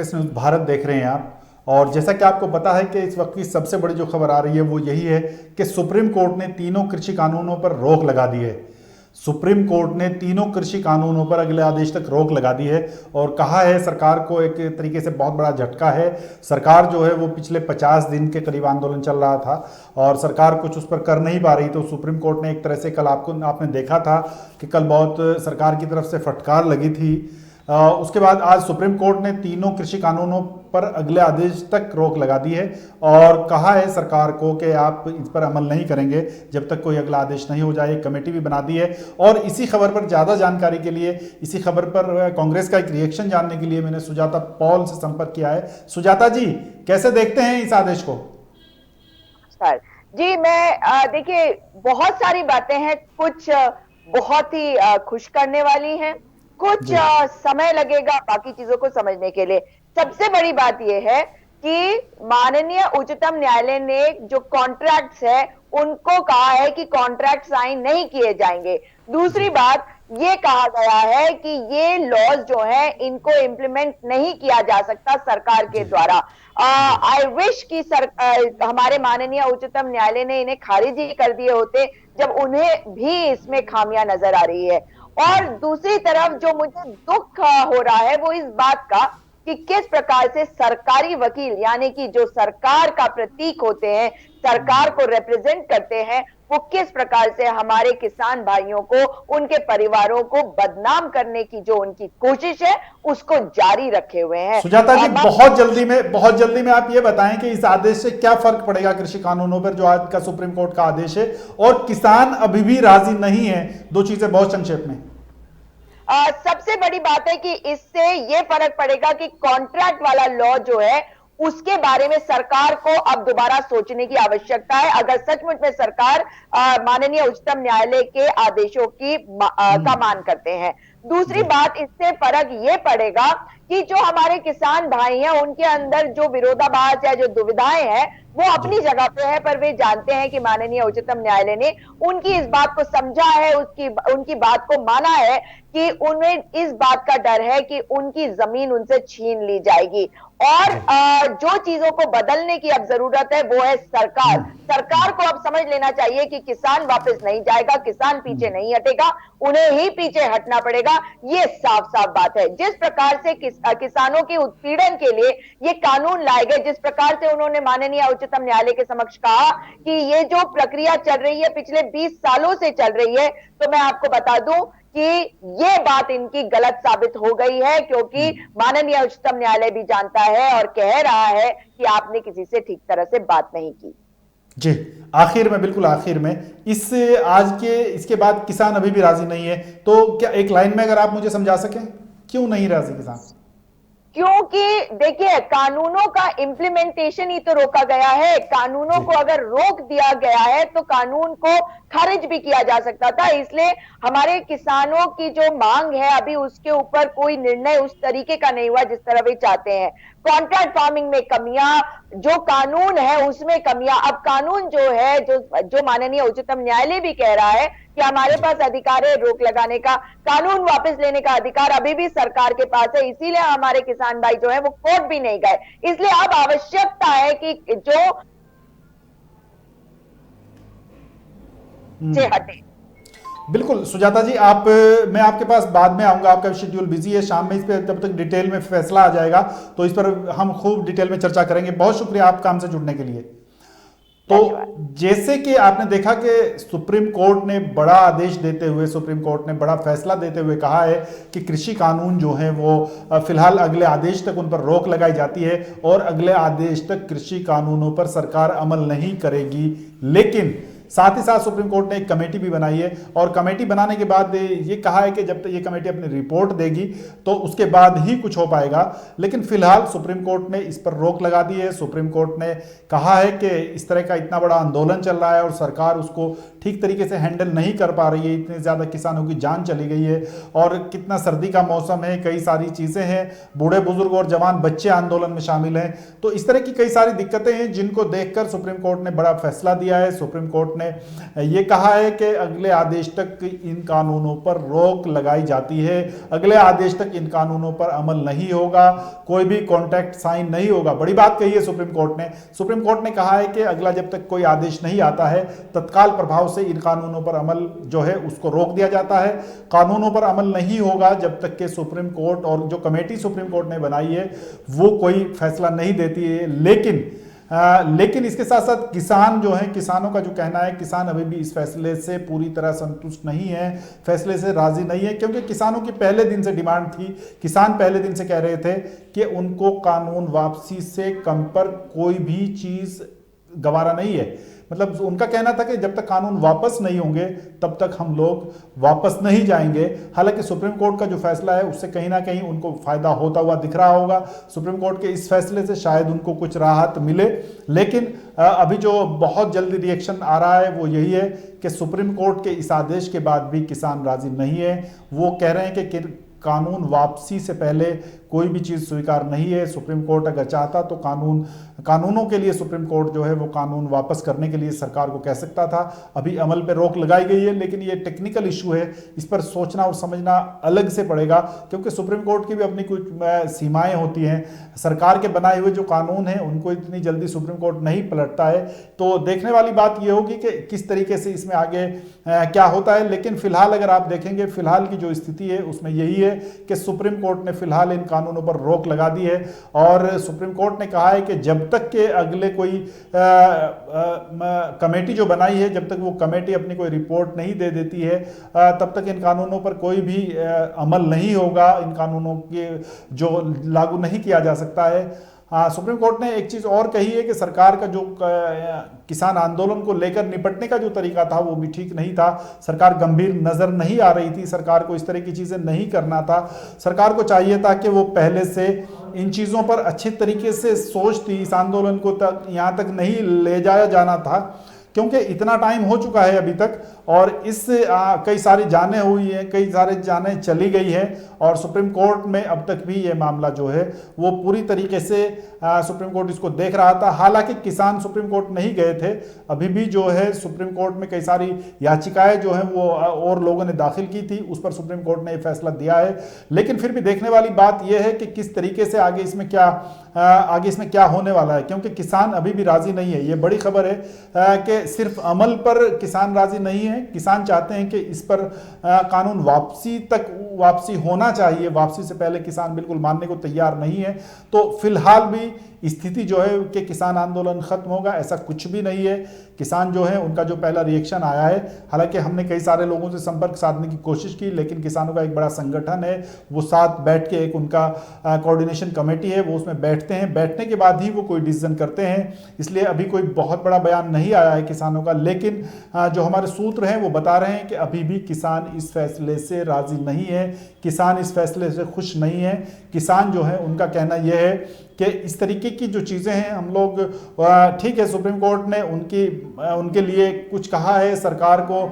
Express news Bharat देख रहे हैं आप। और जैसा कि आपको पता है कि इस वक्त की सबसे बड़ी जो खबर आ रही है वो यही है कि सुप्रीम कोर्ट ने तीनों कृषि कानूनों पर रोक लगा दी है। सुप्रीम कोर्ट ने तीनों कृषि कानूनों पर अगले आदेश तक रोक लगा दी है और कहा है सरकार को एक तरीके से बहुत बड़ा झटका है। सरकार जो है वो पिछले 50 दिन के करीब आंदोलन चल रहा था और सरकार कुछ उस पर कर नहीं पा रही, तो सुप्रीम कोर्ट ने एक तरह से कल आपने देखा था कि कल बहुत सरकार की तरफ से फटकार लगी थी। उसके बाद आज सुप्रीम कोर्ट ने तीनों कृषि कानूनों पर अगले आदेश तक रोक लगा दी है और कहा है सरकार को कि आप इस पर अमल नहीं करेंगे जब तक कोई अगला आदेश नहीं हो जाए। एक कमेटी भी बना दी है और इसी खबर पर ज़्यादा जानकारी के लिए, इसी खबर पर कांग्रेस का एक रिएक्शन जानने के लिए मैंने सुजाता पॉल से संपर्क किया है। सुजाता जी, कैसे देखते हैं इस आदेश को? सर जी, मैं देखिए बहुत सारी बातें हैं, कुछ बहुत ही खुश करने वाली हैं, कुछ समय लगेगा बाकी चीजों को समझने के लिए। सबसे बड़ी बात यह है कि माननीय उच्चतम न्यायालय ने जो कॉन्ट्रैक्ट्स है उनको कहा है कि कॉन्ट्रैक्ट साइन नहीं किए जाएंगे। दूसरी बात ये कहा गया है कि ये लॉज जो है इनको इंप्लीमेंट नहीं किया जा सकता सरकार के द्वारा। आई विश कि हमारे माननीय उच्चतम न्यायालय ने इन्हें खारिज ही कर दिए होते जब उन्हें भी इसमें खामियां नजर आ रही है। और दूसरी तरफ जो मुझे दुख हो रहा है वो इस बात का कि किस प्रकार से सरकारी वकील, यानी कि जो सरकार का प्रतीक होते हैं, सरकार को रिप्रेजेंट करते हैं, वो किस प्रकार से हमारे किसान भाइयों को, उनके परिवारों को बदनाम करने की जो उनकी कोशिश है उसको जारी रखे हुए हैं। सुजाता जी, बहुत जल्दी में आप ये बताएं कि इस आदेश से क्या फर्क पड़ेगा कृषि कानूनों पर, जो आज का सुप्रीम कोर्ट का आदेश है, और किसान अभी भी राजी नहीं है। दो चीजें बहुत संक्षेप में। सबसे बड़ी बात है कि इससे ये फर्क पड़ेगा कि कॉन्ट्रैक्ट वाला लॉ जो है उसके बारे में सरकार को अब दोबारा सोचने की आवश्यकता है, अगर सचमुच में सरकार माननीय उच्चतम न्यायालय के आदेशों की का मान करते हैं। दूसरी बात, इससे फर्क ये पड़ेगा कि जो हमारे किसान भाई हैं उनके अंदर जो विरोधाभास है, जो दुविधाएं हैं, वो अपनी जगह पे है, पर वे जानते हैं कि माननीय उच्चतम न्यायालय ने उनकी इस बात को समझा है, उनकी बात को माना है कि उन्हें इस बात का डर है कि उनकी जमीन उनसे छीन ली जाएगी। और जो चीजों को बदलने की अब जरूरत है वो है सरकार को अब समझ लेना चाहिए कि किसान वापस नहीं जाएगा, किसान पीछे नहीं हटेगा, उन्हें ही पीछे हटना पड़ेगा। ये साफ साफ बात है। जिस प्रकार से किसानों के उत्पीड़न के लिए ये कानून लाए गए, जिस प्रकार से उन्होंने माननीय उच्चतम न्यायालय के समक्ष कहा कि ये जो प्रक्रिया चल रही है पिछले 20 सालों से चल रही है, तो मैं आपको बता दूं कि ये बात इनकी गलत साबित हो गई है, क्योंकि माननीय उच्चतम न्यायालय भी जानता है और कह रहा है कि आपने किसी से ठीक तरह से बात नहीं की। जी, आखिर में, बिल्कुल आखिर में, इसके बाद किसान अभी भी राजी नहीं है, तो क्या एक लाइन में अगर आप मुझे समझा सकें क्यों नहीं राजी किसान? क्योंकि देखिए, कानूनों का इंप्लीमेंटेशन ही तो रोका गया है। कानूनों को अगर रोक दिया गया है तो कानून को खारिज भी किया जा सकता था। इसलिए हमारे किसानों की जो मांग है अभी उसके ऊपर कोई निर्णय उस तरीके का नहीं हुआ जिस तरह वे चाहते हैं। कॉन्ट्रैक्ट फार्मिंग में कमियां, जो कानून है उसमें कमियां। अब कानून जो है, जो माननीय उच्चतम न्यायालय भी कह रहा है कि हमारे पास अधिकार है रोक लगाने का, कानून वापस लेने का अधिकार अभी भी सरकार के पास है। इसीलिए हमारे किसान भाई जो है वो कोर्ट भी नहीं गए। इसलिए अब आवश्यकता है कि जो से हटे। बिल्कुल सुजाता जी, मैं आपके पास बाद में आऊंगा, आपका शेड्यूल बिजी है, शाम में इस पर जब तक डिटेल में फैसला आ जाएगा तो इस पर हम खूब डिटेल में चर्चा करेंगे। बहुत शुक्रिया आपका हमसे जुड़ने के लिए। तो जैसे कि आपने देखा कि सुप्रीम कोर्ट ने बड़ा आदेश देते हुए, सुप्रीम कोर्ट ने बड़ा फैसला देते हुए कहा है कि कृषि कानून जो है वो फिलहाल अगले आदेश तक उन पर रोक लगाई जाती है और अगले आदेश तक कृषि कानूनों पर सरकार अमल नहीं करेगी। लेकिन साथ ही साथ सुप्रीम कोर्ट ने एक कमेटी भी बनाई है और कमेटी बनाने के बाद ये कहा है कि जब तक ये कमेटी अपनी रिपोर्ट देगी तो उसके बाद ही कुछ हो पाएगा। लेकिन फिलहाल सुप्रीम कोर्ट ने इस पर रोक लगा दी है। सुप्रीम कोर्ट ने कहा है कि इस तरह का इतना बड़ा आंदोलन चल रहा है और सरकार उसको ठीक तरीके से हैंडल नहीं कर पा रही है, इतने ज़्यादा किसानों की जान चली गई है और कितना सर्दी का मौसम है, कई सारी चीज़ें हैं, बूढ़े बुजुर्ग और जवान बच्चे आंदोलन में शामिल हैं। तो इस तरह की कई सारी दिक्कतें हैं जिनको देखकर सुप्रीम कोर्ट ने बड़ा फैसला दिया है। सुप्रीम कोर्ट ने ये कहा है कि अगले आदेश तक इन कानूनों पर रोक लगाई जाती है, अगले आदेश तक इन कानूनों पर अमल नहीं होगा, कोई भी कॉन्ट्रैक्ट साइन नहीं होगा। बड़ी बात कही है सुप्रीम कोर्ट ने। सुप्रीम कोर्ट ने कहा है कि अगला जब तक कोई आदेश नहीं आता है तत्काल प्रभाव से इन कानूनों पर अमल जो है उसको रोक दिया जाता है। कानूनों पर अमल नहीं होगा जब तक कि सुप्रीम कोर्ट और जो कमेटी सुप्रीम कोर्ट ने बनाई है वो कोई फैसला नहीं देती है। लेकिन इसके साथ साथ किसान जो है, किसानों का जो कहना है, किसान अभी भी इस फैसले से पूरी तरह संतुष्ट नहीं है, फैसले से राजी नहीं है, क्योंकि किसानों की पहले दिन से डिमांड थी। किसान पहले दिन से कह रहे थे कि उनको कानून वापसी से कम पर कोई भी चीज गवारा नहीं है। मतलब उनका कहना था कि जब तक कानून वापस नहीं होंगे तब तक हम लोग वापस नहीं जाएंगे। हालांकि सुप्रीम कोर्ट का जो फैसला है उससे कहीं ना कहीं उनको फायदा होता हुआ दिख रहा होगा। सुप्रीम कोर्ट के इस फैसले से शायद उनको कुछ राहत मिले, लेकिन अभी जो बहुत जल्दी रिएक्शन आ रहा है वो यही है कि सुप्रीम कोर्ट के इस आदेश के बाद भी किसान राजी नहीं है। वो कह रहे हैं कि कानून वापसी से पहले कोई भी चीज़ स्वीकार नहीं है। सुप्रीम कोर्ट अगर चाहता तो कानूनों के लिए सुप्रीम कोर्ट जो है वो कानून वापस करने के लिए सरकार को कह सकता था। अभी अमल पे रोक लगाई गई है, लेकिन ये टेक्निकल इशू है, इस पर सोचना और समझना अलग से पड़ेगा, क्योंकि सुप्रीम कोर्ट की भी अपनी कुछ सीमाएं होती हैं। सरकार के बनाए हुए जो कानून हैं उनको इतनी जल्दी सुप्रीम कोर्ट नहीं पलटता है। तो देखने वाली बात ये होगी कि किस तरीके से इसमें आगे क्या होता है। लेकिन फिलहाल अगर आप देखेंगे, फिलहाल की जो स्थिति है उसमें यही है कि सुप्रीम कोर्ट ने फिलहाल इन कानूनों पर रोक लगा दी है, और सुप्रीम कोर्ट ने कहा है कि जब तक के अगले कोई कमेटी जो बनाई है, जब तक वो कमेटी अपनी कोई रिपोर्ट नहीं दे देती है तब तक इन कानूनों पर कोई भी अमल नहीं होगा, इन कानूनों के जो लागू नहीं किया जा सकता है। सुप्रीम कोर्ट ने एक चीज और कही है कि सरकार का जो किसान आंदोलन को लेकर निपटने का जो तरीका था वो भी ठीक नहीं था। सरकार गंभीर नजर नहीं आ रही थी, सरकार को इस तरह की चीजें नहीं करना था। सरकार को चाहिए था कि वो पहले से इन चीजों पर अच्छे तरीके से सोचती, इस आंदोलन को तक यहाँ तक नहीं ले जाया जाना था, क्योंकि इतना टाइम हो चुका है अभी तक, और इससे कई सारी जानें हुई हैं, कई सारे जानें चली गई हैं, और सुप्रीम कोर्ट में अब तक भी ये मामला जो है वो पूरी तरीके से सुप्रीम कोर्ट इसको देख रहा था। हालांकि किसान सुप्रीम कोर्ट नहीं गए थे, अभी भी जो है सुप्रीम कोर्ट में कई सारी याचिकाएं जो हैं वो और लोगों ने दाखिल की थी, उस पर सुप्रीम कोर्ट ने ये फैसला दिया है। लेकिन फिर भी देखने वाली बात यह है कि किस तरीके से आगे इसमें क्या होने वाला है, क्योंकि किसान अभी भी राजी नहीं है। ये बड़ी खबर है कि सिर्फ अमल पर किसान राजी नहीं है, किसान चाहते हैं कि इस पर कानून वापसी होना चाहिए। वापसी से पहले किसान बिल्कुल मानने को तैयार नहीं है। तो फिलहाल भी स्थिति जो है कि किसान आंदोलन खत्म होगा, ऐसा कुछ भी नहीं है। किसान जो है उनका जो पहला रिएक्शन आया है, हालांकि हमने कई सारे लोगों से संपर्क साधने की कोशिश की, लेकिन किसानों का एक बड़ा संगठन है, वो साथ बैठ के, एक उनका कोऑर्डिनेशन कमेटी है, वो उसमें बैठते हैं, बैठने के बाद ही वो कोई डिसीजन करते हैं। इसलिए अभी कोई बहुत बड़ा बयान नहीं आया है किसानों का, लेकिन जो हमारे सूत्र हैं वो बता रहे हैं कि अभी भी किसान इस फैसले से राजी नहीं है, किसान इस फैसले से खुश नहीं है। किसान जो है उनका कहना यह है कि इस तरीके की जो चीज़ें हैं हम लोग, ठीक है सुप्रीम कोर्ट ने उनके लिए कुछ कहा है, सरकार को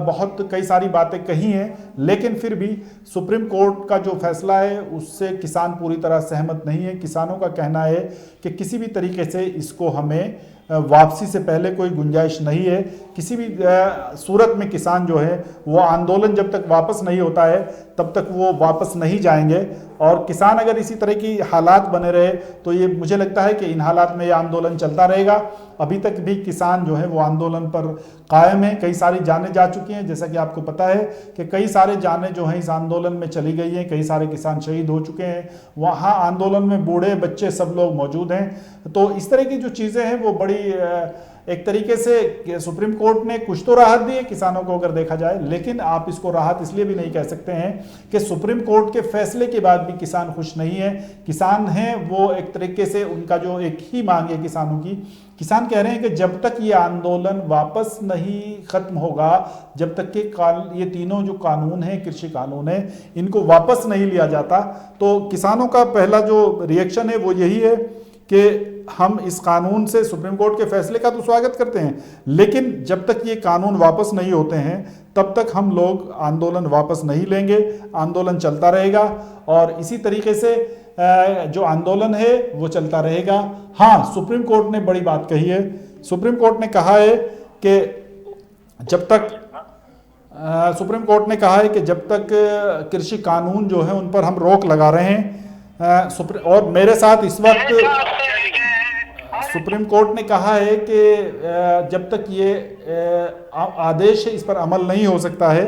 बहुत कई सारी बातें कही हैं, लेकिन फिर भी सुप्रीम कोर्ट का जो फैसला है उससे किसान पूरी तरह सहमत नहीं है। किसानों का कहना है कि किसी भी तरीके से इसको हमें वापसी से पहले कोई गुंजाइश नहीं है। किसी भी सूरत में किसान जो है वो आंदोलन जब तक वापस नहीं होता है तब तक वो वापस नहीं जाएंगे, और किसान अगर इसी तरह की हालात बने रहे तो ये मुझे लगता है कि इन हालात में ये आंदोलन चलता रहेगा। अभी तक भी किसान जो है वो आंदोलन पर कायम है। कई सारी जानें जा चुकी हैं, जैसा कि आपको पता है कि कई सारे जानें जो हैं इस आंदोलन में चली गई हैं, कई सारे किसान शहीद हो चुके हैं। वहाँ आंदोलन में बूढ़े बच्चे सब लोग मौजूद हैं। तो इस तरह की जो चीज़ें हैं वो बड़ी एक तरीके से सुप्रीम कोर्ट ने कुछ तो राहत दी है किसानों को अगर देखा जाए, लेकिन आप इसको राहत इसलिए भी नहीं कह सकते हैं कि सुप्रीम कोर्ट के फैसले के बाद भी किसान खुश नहीं है। किसान हैं वो एक तरीके से, उनका जो एक ही मांग है किसानों की, किसान कह रहे हैं कि जब तक ये आंदोलन वापस नहीं खत्म होगा, जब तक कि ये तीनों जो कानून हैं, कृषि कानून है, इनको वापस नहीं लिया जाता, तो किसानों का पहला जो रिएक्शन है वो यही है कि हम इस कानून से, सुप्रीम कोर्ट के फैसले का तो स्वागत करते हैं, लेकिन जब तक ये कानून वापस नहीं होते हैं तब तक हम लोग आंदोलन वापस नहीं लेंगे, आंदोलन चलता रहेगा, और इसी तरीके से जो आंदोलन है वो चलता रहेगा। हाँ, सुप्रीम कोर्ट ने बड़ी बात कही है। सुप्रीम कोर्ट ने कहा है कि जब तक सुप्रीम कोर्ट ने कहा है कि जब तक कृषि कानून जो है उन पर हम रोक लगा रहे हैं, और मेरे साथ इस वक्त सुप्रीम कोर्ट ने कहा है कि जब तक ये आदेश है इस पर अमल नहीं हो सकता है।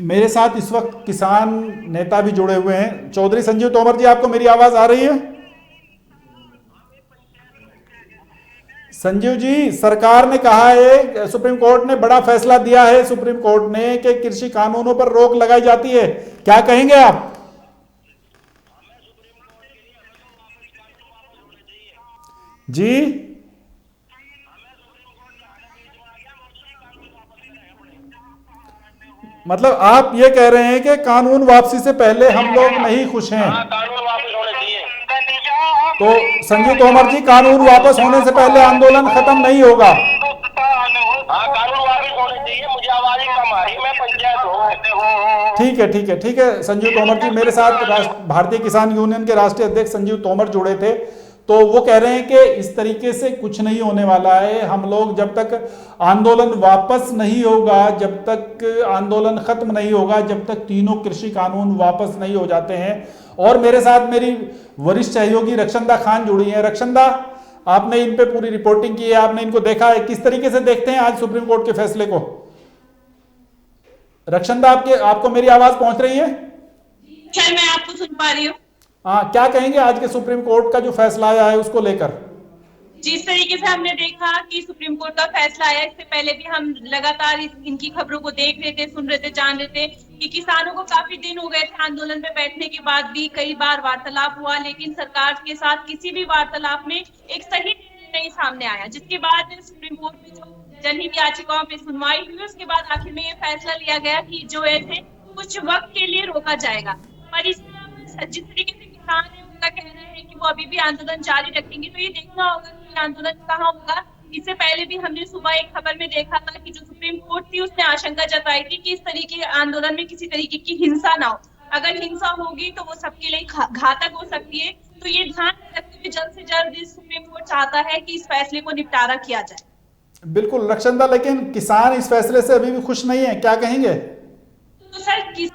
मेरे साथ इस वक्त किसान नेता भी जुड़े हुए हैं। चौधरी संजीव तोमर जी, आपको मेरी आवाज आ रही है? संजीव जी, सरकार ने कहा है, सुप्रीम कोर्ट ने बड़ा फैसला दिया है सुप्रीम कोर्ट ने कि कृषि कानूनों पर रोक लगाई जाती है, क्या कहेंगे आप? जी, मतलब आप ये कह रहे हैं कि कानून वापसी से पहले हम लोग नहीं खुश हैं? कानून वापस होने चाहिए। तो संजीव तोमर जी, कानून वापस होने से पहले आंदोलन खत्म नहीं होगा? हाँ, कानून वापस होने चाहिए। मुझे आवाज ही कम आ रही, मैं पंचायत हूँ। ठीक है, ठीक है, ठीक है संजीव तोमर जी। मेरे साथ भारतीय किसान यूनियन के राष्ट्रीय अध्यक्ष संजीव तोमर जुड़े थे, तो वो कह रहे हैं कि इस तरीके से कुछ नहीं होने वाला है। हम लोग जब तक आंदोलन वापस नहीं होगा, जब तक आंदोलन खत्म नहीं होगा, जब तक तीनों कृषि कानून वापस नहीं हो जाते हैं। और मेरे साथ मेरी वरिष्ठ सहयोगी रक्षंदा खान जुड़ी हैं। रक्षंदा, आपने इन पे पूरी रिपोर्टिंग की है, आपने इनको देखा है, किस तरीके से देखते हैं आज सुप्रीम कोर्ट के फैसले को? रक्षंदा, आपको मेरी आवाज पहुंच रही है? सर, मैं आपको सुन पा रही हूँ। हाँ, क्या कहेंगे आज के सुप्रीम कोर्ट का जो फैसला आया है उसको लेकर? जिस तरीके से हमने देखा कि सुप्रीम कोर्ट का फैसला आया, इससे पहले भी हम लगातार इनकी खबरों को देख रहे थे, सुन रहे थे, जान रहे थे कि किसानों को काफी दिन हो गए थे आंदोलन में बैठने के बाद भी कई बार वार्तालाप हुआ, लेकिन सरकार के साथ किसी भी वार्तालाप में एक सही निर्णय नहीं सामने आया। जिसके बाद सुप्रीम कोर्ट में जो जनहित याचिकाओं पे सुनवाई हुई, उसके बाद आखिर में ये फैसला लिया गया कि जो है कुछ वक्त के लिए रोका जाएगा। पर इस जिस तरीके से किसान है उनका कहना है कि वो अभी भी आंदोलन जारी रखेंगे, तो ये देखना होगा कि आंदोलन कहाँ होगा। इससे पहले भी हमने सुबह एक खबर में देखा था कि जो सुप्रीम कोर्ट थी उसने आशंका जताई थी कि इस तरीके आंदोलन में किसी तरीके की हिंसा ना हो। अगर हिंसा होगी तो वो सबके लिए घातक हो सकती है। तो ये ध्यान रखते हुए जल्द से जल्द सुप्रीम कोर्ट चाहता है कि इस फैसले को निपटारा किया जाए। बिल्कुल रक्षंदा, लेकिन किसान इस फैसले से अभी भी खुश नहीं है, क्या कहेंगे? तो सर,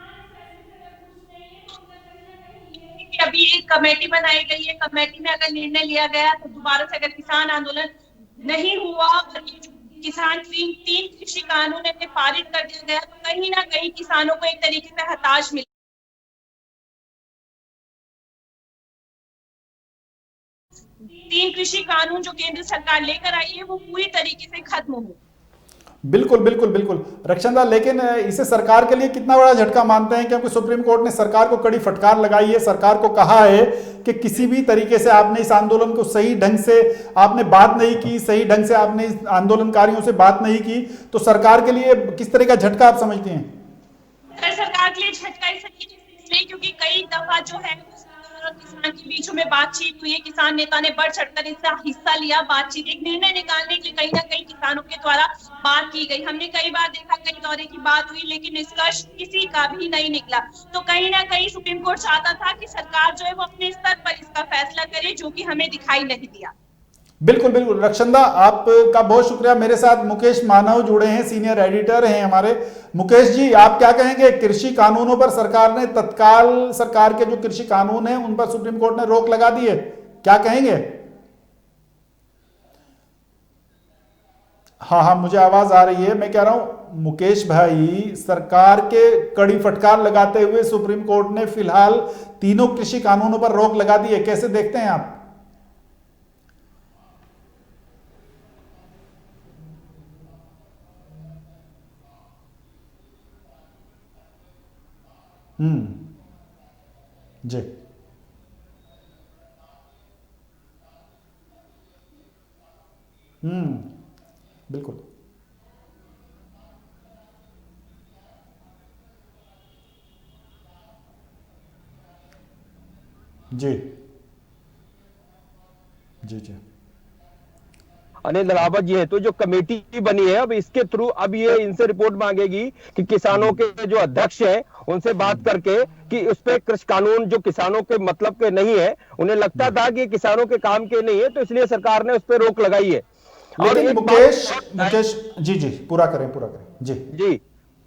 अभी एक कमेटी बनाई गई है, कमेटी में अगर निर्णय लिया गया तो दोबारा से अगर किसान आंदोलन नहीं हुआ और किसान तीन कृषि कानून ने पारित कर दिया गया तो कहीं ना कहीं किसानों को एक तरीके से हताश मिले। तीन कृषि कानून जो केंद्र सरकार लेकर आई है वो पूरी तरीके से खत्म हो। बिल्कुल बिल्कुल बिल्कुल रक्षंदा, लेकिन इसे सरकार के लिए कितना बड़ा झटका मानते हैं? क्योंकि सुप्रीम कोर्ट ने सरकार को कड़ी फटकार लगाई है, सरकार को कहा है कि किसी भी तरीके से आपने इस आंदोलन को सही ढंग से आपने बात नहीं की, सही ढंग से आपने इस आंदोलनकारियों से बात नहीं की, तो सरकार के लिए किस तरह का झटका आप समझते हैं? सरकार के लिए झटका इसलिए क्योंकि कई दफा जो है किसान के बीच में बातचीत हुई है, किसान नेता ने बढ़ चढ़कर इसका हिस्सा लिया, बातचीत एक निर्णय निकालने के लिए कहीं ना कहीं किसानों के द्वारा बात की गई। हमने कई बार देखा, कई दौरे की बात हुई, लेकिन निष्कर्ष किसी का भी नहीं निकला। तो कहीं ना कहीं सुप्रीम कोर्ट चाहता था कि सरकार जो है वो अपने स्तर पर इसका फैसला करे, जो कि हमें दिखाई नहीं दिया। बिल्कुल बिल्कुल रक्षंदा, आपका बहुत शुक्रिया। मेरे साथ मुकेश मानव जुड़े हैं, सीनियर एडिटर हैं हमारे। मुकेश जी, आप क्या कहेंगे? कृषि कानूनों पर सरकार ने तत्काल सरकार के जो कृषि कानून हैं उन पर सुप्रीम कोर्ट ने रोक लगा दी है, क्या कहेंगे? हाँ हाँ, मुझे आवाज आ रही है। मैं कह रहा हूं मुकेश भाई, सरकार के कड़ी फटकार लगाते हुए सुप्रीम कोर्ट ने फिलहाल तीनों कृषि कानूनों पर रोक लगा दी है, कैसे देखते हैं आप? जी बिल्कुल जी जी जी। अनिल रावत जी है, तो जो कमेटी बनी है अब इसके थ्रू अब ये इनसे रिपोर्ट मांगेगी कि किसानों के जो अध्यक्ष हैं उनसे बात करके कि उस पे कृषि कानून जो किसानों के मतलब के नहीं है, उन्हें लगता था कि किसानों के काम के नहीं है, तो इसलिए सरकार ने उस पर रोक लगाई है। लेकिन मुकेश जी जी पूरा करें जी जी,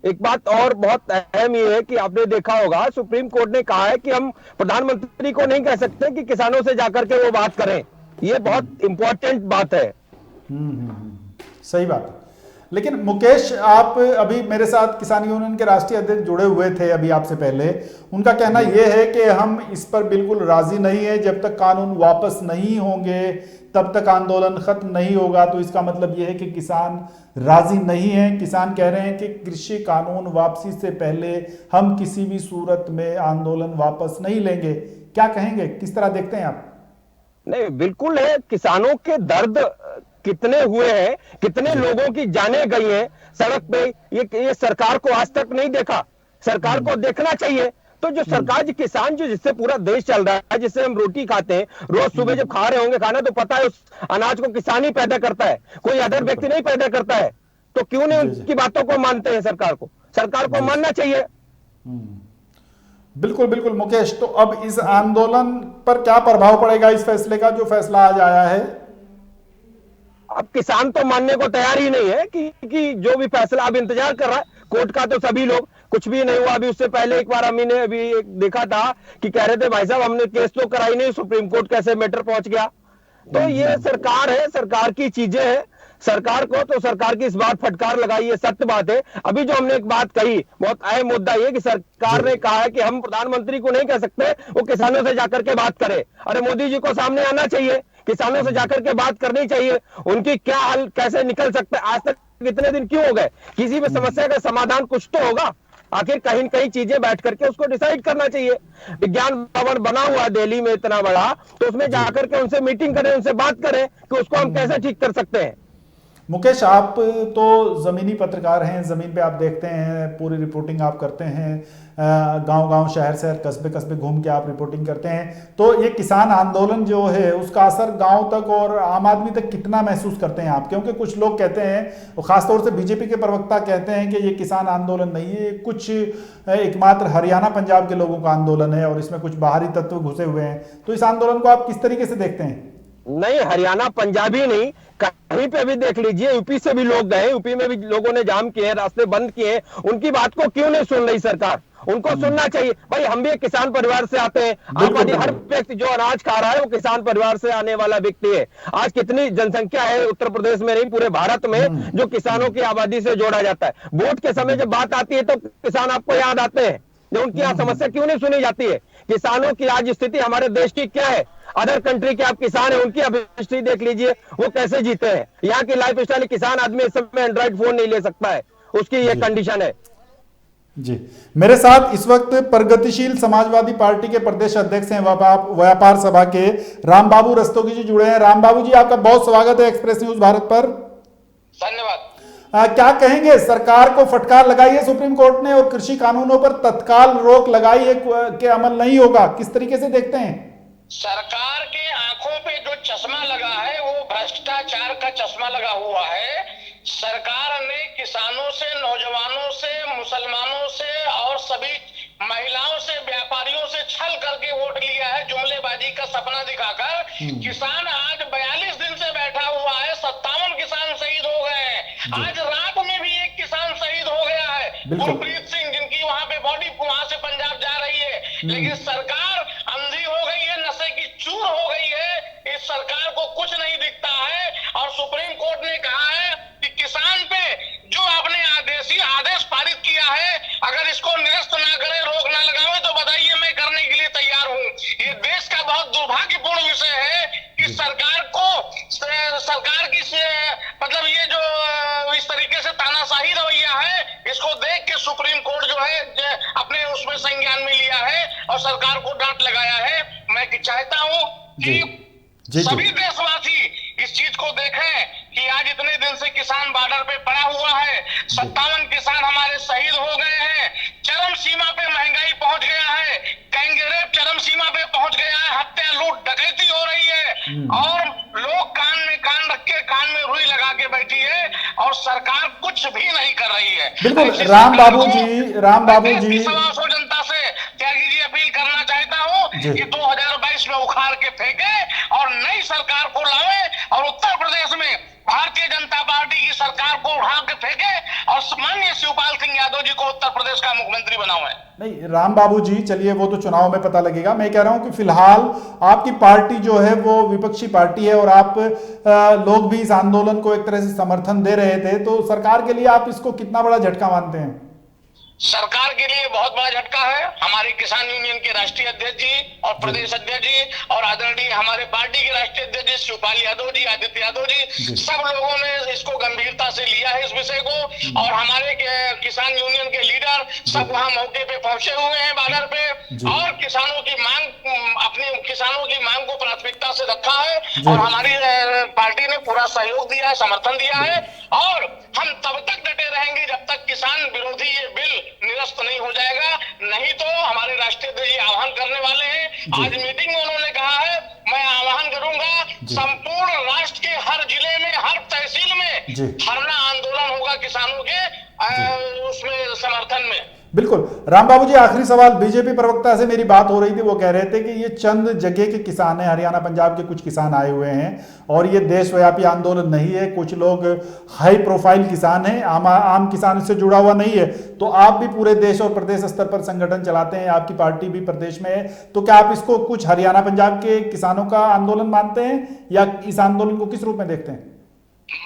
एक बात और बहुत अहम ये है कि आपने देखा होगा सुप्रीम कोर्ट ने कहा है कि हम प्रधानमंत्री को नहीं कह सकते कि किसानों से जाकर के वो बात करें। ये बहुत इंपॉर्टेंट बात है। सही बात है। लेकिन मुकेश, आप अभी मेरे साथ किसान यूनियन के राष्ट्रीय अध्यक्ष जुड़े हुए थे अभी आपसे पहले, उनका कहना यह है कि हम इस पर बिल्कुल राजी नहीं है, जब तक कानून वापस नहीं होंगे तब तक आंदोलन खत्म नहीं होगा। तो इसका मतलब यह है कि किसान राजी नहीं है। किसान कह रहे हैं कि कृषि कानून वापसी से पहले हम किसी भी सूरत में आंदोलन वापस नहीं लेंगे। क्या कहेंगे, किस तरह देखते हैं आप? नहीं, बिल्कुल है। किसानों के दर्द कितने हुए हैं, कितने लोगों की जानें गई हैं सड़क पे, ये सरकार को आज तक नहीं देखा। सरकार को देखना चाहिए। तो जो सरकार, जो किसान, जो जिससे पूरा देश चल रहा है, जिससे हम रोटी खाते हैं, रोज सुबह जब खा रहे होंगे खाना, तो पता है उस अनाज को किसान ही पैदा करता है, कोई अदर व्यक्ति नहीं पैदा करता है। तो क्यों नहीं उनकी बातों को मानते हैं? सरकार को मानना चाहिए। बिल्कुल बिल्कुल मुकेश, तो अब इस आंदोलन पर क्या प्रभाव पड़ेगा इस फैसले का, जो फैसला आज आया है? अब किसान तो मानने को तैयार ही नहीं है कि जो भी फैसला अब इंतजार कर रहा है कोर्ट का, तो सभी लोग, कुछ भी नहीं हुआ। अभी उससे पहले एक बार हमने अभी एक देखा था कि कह रहे थे भाई साहब हमने केस तो कराई नहीं, सुप्रीम कोर्ट कैसे मैटर पहुंच गया। तो ये सरकार है, सरकार की चीजें हैं। सरकार को तो सरकार की इस बात फटकार लगाई है, सत्य बात है। अभी जो हमने एक बात कही, बहुत अहम मुद्दा ये कि सरकार ने कहा है कि हम प्रधानमंत्री को नहीं कह सकते वो किसानों से जाकर के बात करे। अरे मोदी जी को सामने आना चाहिए, किसानों से जाकर के बात करनी चाहिए, उनकी क्या हल कैसे निकल सकता है। आज तक इतने दिन क्यों हो गए? किसी भी समस्या का समाधान कुछ तो होगा। आखिर कहीं न कहीं चीजें बैठ करके उसको डिसाइड करना चाहिए। विज्ञान भवन बना हुआ है दिल्ली में इतना बड़ा, तो उसमें जाकर के उनसे मीटिंग करें, उनसे बात करें कि उसको हम कैसे ठीक कर सकते हैं। मुकेश, आप तो ज़मीनी पत्रकार हैं, ज़मीन पे आप देखते हैं, पूरी रिपोर्टिंग आप करते हैं, गांव-गांव, शहर-शहर, कस्बे-कस्बे घूम के आप रिपोर्टिंग करते हैं। तो ये किसान आंदोलन जो है उसका असर गांव तक और आम आदमी तक कितना महसूस करते हैं आप? क्योंकि कुछ लोग कहते हैं, और ख़ासतौर से बीजेपी के प्रवक्ता कहते हैं कि ये किसान आंदोलन नहीं है, कुछ एकमात्र हरियाणा पंजाब के लोगों का आंदोलन है और इसमें कुछ बाहरी तत्व घुसे हुए हैं। तो इस आंदोलन को आप किस तरीके से देखते हैं? नहीं, हरियाणा पंजाबी नहीं, कहीं पे भी देख लीजिए, यूपी से भी लोग गए, यूपी में भी लोगों ने जाम किए, रास्ते बंद किए। उनकी बात को क्यों नहीं सुन रही सरकार? उनको सुनना चाहिए। भाई हम भी एक किसान परिवार से आते हैं। आबादी, हर व्यक्ति जो अनाज खा रहा है वो किसान परिवार से आने वाला व्यक्ति है। आज कितनी जनसंख्या है उत्तर प्रदेश में नहीं, पूरे भारत में, जो किसानों की आबादी से जोड़ा जाता है। वोट के समय जब बात आती है तो किसान आपको याद आते हैं। जो उनकी यहाँ समस्या क्यों नहीं सुनी जाती है? किसानों की आज स्थिति हमारे देश की क्या है? अदर कंट्री के आप किसान हैं, उनकी अब हिस्ट्री देख लीजिए, वो कैसे जीते हैं। यहाँ की लाइफ स्टाइल, किसान आदमी इस समय एंड्रॉइड फोन नहीं ले सकता है, उसकी ये कंडीशन है। जी, मेरे साथ इस वक्त प्रगतिशील समाजवादी पार्टी के प्रदेश अध्यक्ष हैं व्यापार सभा के रामबाबू रस्तोगी जी जुड़े हैं। रामबाबू जी, आपका बहुत स्वागत है एक्सप्रेस न्यूज भारत पर। धन्यवाद। क्या कहेंगे, सरकार को फटकार लगाई है सुप्रीम कोर्ट ने और कृषि कानूनों पर तत्काल रोक लगाई है कि अमल नहीं होगा, किस तरीके से देखते हैं? सरकार के आंखों पे जो चश्मा लगा है वो भ्रष्टाचार का चश्मा लगा हुआ है। सरकार ने किसानों से, नौजवानों से, मुसलमानों से और सभी महिलाओं से, व्यापारियों से छल करके वोट लिया है, जुमलेबाजी का सपना दिखाकर। किसान आज 42 दिन से बैठा हुआ है, 57 किसान शहीद हो गए हैं। आज रात में भी एक किसान शहीद हो गया है, गुरप्रीत सिंह, जिनकी वहां पे बॉडी वहां से पंजाब जा रही है। लेकिन सरकार अंधी हो गई है, नशे की चूर हो गई है। इस सरकार को कुछ नहीं दिखता है। और सुप्रीम कोर्ट ने कहा है कि किसान पे जो आपने आदेश पारित किया है, अगर इसको निरस्त ना करे, रोक ना लगावे, तो बताइए मैं करने के लिए तैयार हूं। ये देश का बहुत दुर्भाग्यपूर्ण विषय है कि सरकार की मतलब ये जो इस तरीके से तानाशाही रवैया है, इसको देख के सुप्रीम कोर्ट जो है अपने उसमें संज्ञान में लिया है और सरकार को डांट लगाया है। मैं चाहता हूं कि सभी देशवासी इस चीज को देखें कि आज इतने दिन से किसान बॉर्डर पे पड़ा हुआ है, 57 किसान हमारे शहीद हो गए हैं, चरम सीमा पे महंगाई पहुंच गया है, गैंगरेप चरम सीमा पे पहुंच गया है, हत्या, लूट, डकैती हो रही है और लोग कान में कान रख के, कान में रुई लगा के बैठी है और सरकार कुछ भी नहीं कर रही है। बिल्कुल राम बाबू जी जनता से त्यागी जी अपील करना चाहता हूँ कि 2022 में उखाड़ के फेंके और नई सरकार को लावे और उत्तर प्रदेश में भारतीय जनता पार्टी की सरकार को उठा के फेंके और माननीय शिवपाल सिंह यादव जी को उत्तर प्रदेश का मुख्यमंत्री बनाओ। नहीं राम बाबू जी, चलिए वो तो चुनाव में पता लगेगा। मैं कह रहा हूं कि फिलहाल आपकी पार्टी जो है वो विपक्षी पार्टी है और आप लोग भी इस आंदोलन को एक तरह से समर्थन दे रहे थे, तो सरकार के लिए आप इसको कितना बड़ा झटका मानते हैं? सरकार के लिए बहुत बड़ा झटका है। हमारे किसान यूनियन के राष्ट्रीय अध्यक्ष जी और प्रदेश अध्यक्ष जी और आदरणीय हमारे पार्टी के राष्ट्रीय अध्यक्ष जी शिवपाल यादव जी, आदित्य यादव जी, सब लोगों ने इसको गंभीरता से लिया है इस विषय को। और हमारे किसान यूनियन के लीडर सब वहां मौके पे पहुंचे हुए हैं बॉर्डर पे, और किसानों की मांग, अपने किसानों की मांग को प्राथमिकता से रखा है और हमारी पार्टी ने पूरा सहयोग दिया है, समर्थन दिया है। और हम तब तक डटे रहेंगे जब तक किसान विरोधी ये बिल निरस्त नहीं हो जाएगा। नहीं तो हमारे राष्ट्रीय अध्यक्ष जी आह्वान करने वाले हैं। आज मीटिंग में उन्होंने कहा है, मैं आह्वान करूंगा संपूर्ण राष्ट्र के हर जिले में, हर तहसील में धरना आंदोलन होगा किसानों के उसमें समर्थन में। बिल्कुल। राम बाबू जी, आखिरी सवाल, बीजेपी प्रवक्ता से मेरी बात हो रही थी, वो कह रहे थे कि ये चंद जगह के किसान हैं, हरियाणा पंजाब के कुछ किसान आए हुए हैं और ये देशव्यापी आंदोलन नहीं है। कुछ लोग हाई प्रोफाइल किसान हैं, आम किसान इससे जुड़ा हुआ नहीं है। तो आप भी पूरे देश और प्रदेश स्तर पर संगठन चलाते हैं, आपकी पार्टी भी प्रदेश में है, तो क्या आप इसको कुछ हरियाणा पंजाब के किसानों का आंदोलन मानते हैं या इस आंदोलन को किस रूप में देखते हैं?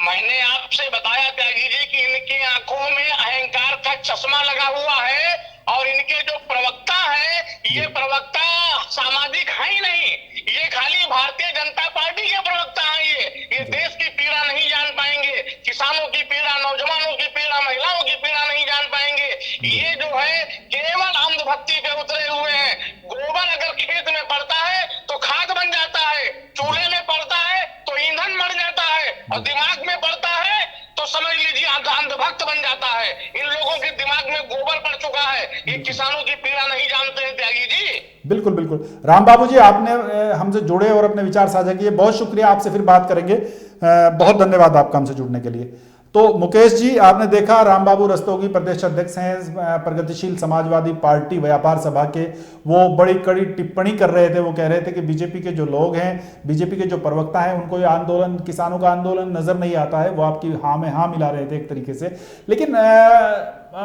मैंने आपसे बताया त्यागी जी कि इनकी आंखों में अहंकार का चश्मा लगा हुआ है और इनके जो प्रवक्ता है, ये प्रवक्ता सामाजिक है ही नहीं, ये खाली भारतीय जनता पार्टी के प्रवक्ता हैं। ये देश की पीड़ा नहीं जान पाएंगे, किसानों की पीड़ा, नौजवानों की पीड़ा, महिलाओं की पीड़ा नहीं जान पाएंगे। ये जो है केवल अंधभक्ति पे उतरे हुए हैं। गोबर अगर खेत में पड़ता है तो खाद बन जाता है, चूल्हे में पड़ता है तो ईंधन मर जाता है, और दिमाग में पड़ता है तो समझ लीजिए अंधभक्त बन जाता है। इन लोगों के दिमाग में गोबर पड़ चुका है, ये किसानों की पीड़ा नहीं जानते हैं त्यागी जी। बिल्कुल बिल्कुल। राम बाबू जी, आपने हमसे जुड़े और अपने विचार साझा किए, बहुत शुक्रिया। आपसे फिर बात करेंगे। बहुत धन्यवाद आपका हमसे जुड़ने के लिए। तो मुकेश जी, आपने देखा राम बाबू रस्तोगी प्रदेश अध्यक्ष हैं प्रगतिशील समाजवादी पार्टी व्यापार सभा के, वो बड़ी कड़ी टिप्पणी कर रहे थे। वो कह रहे थे कि बीजेपी के जो लोग हैं, बीजेपी के जो प्रवक्ता हैं, उनको ये आंदोलन, किसानों का आंदोलन नजर नहीं आता है। वो आपकी हाँ में हाँ मिला रहे थे एक तरीके से। लेकिन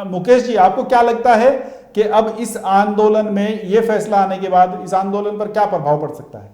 मुकेश जी, आपको क्या लगता है कि अब इस आंदोलन में ये फैसला आने के बाद इस आंदोलन पर क्या प्रभाव पड़ सकता है?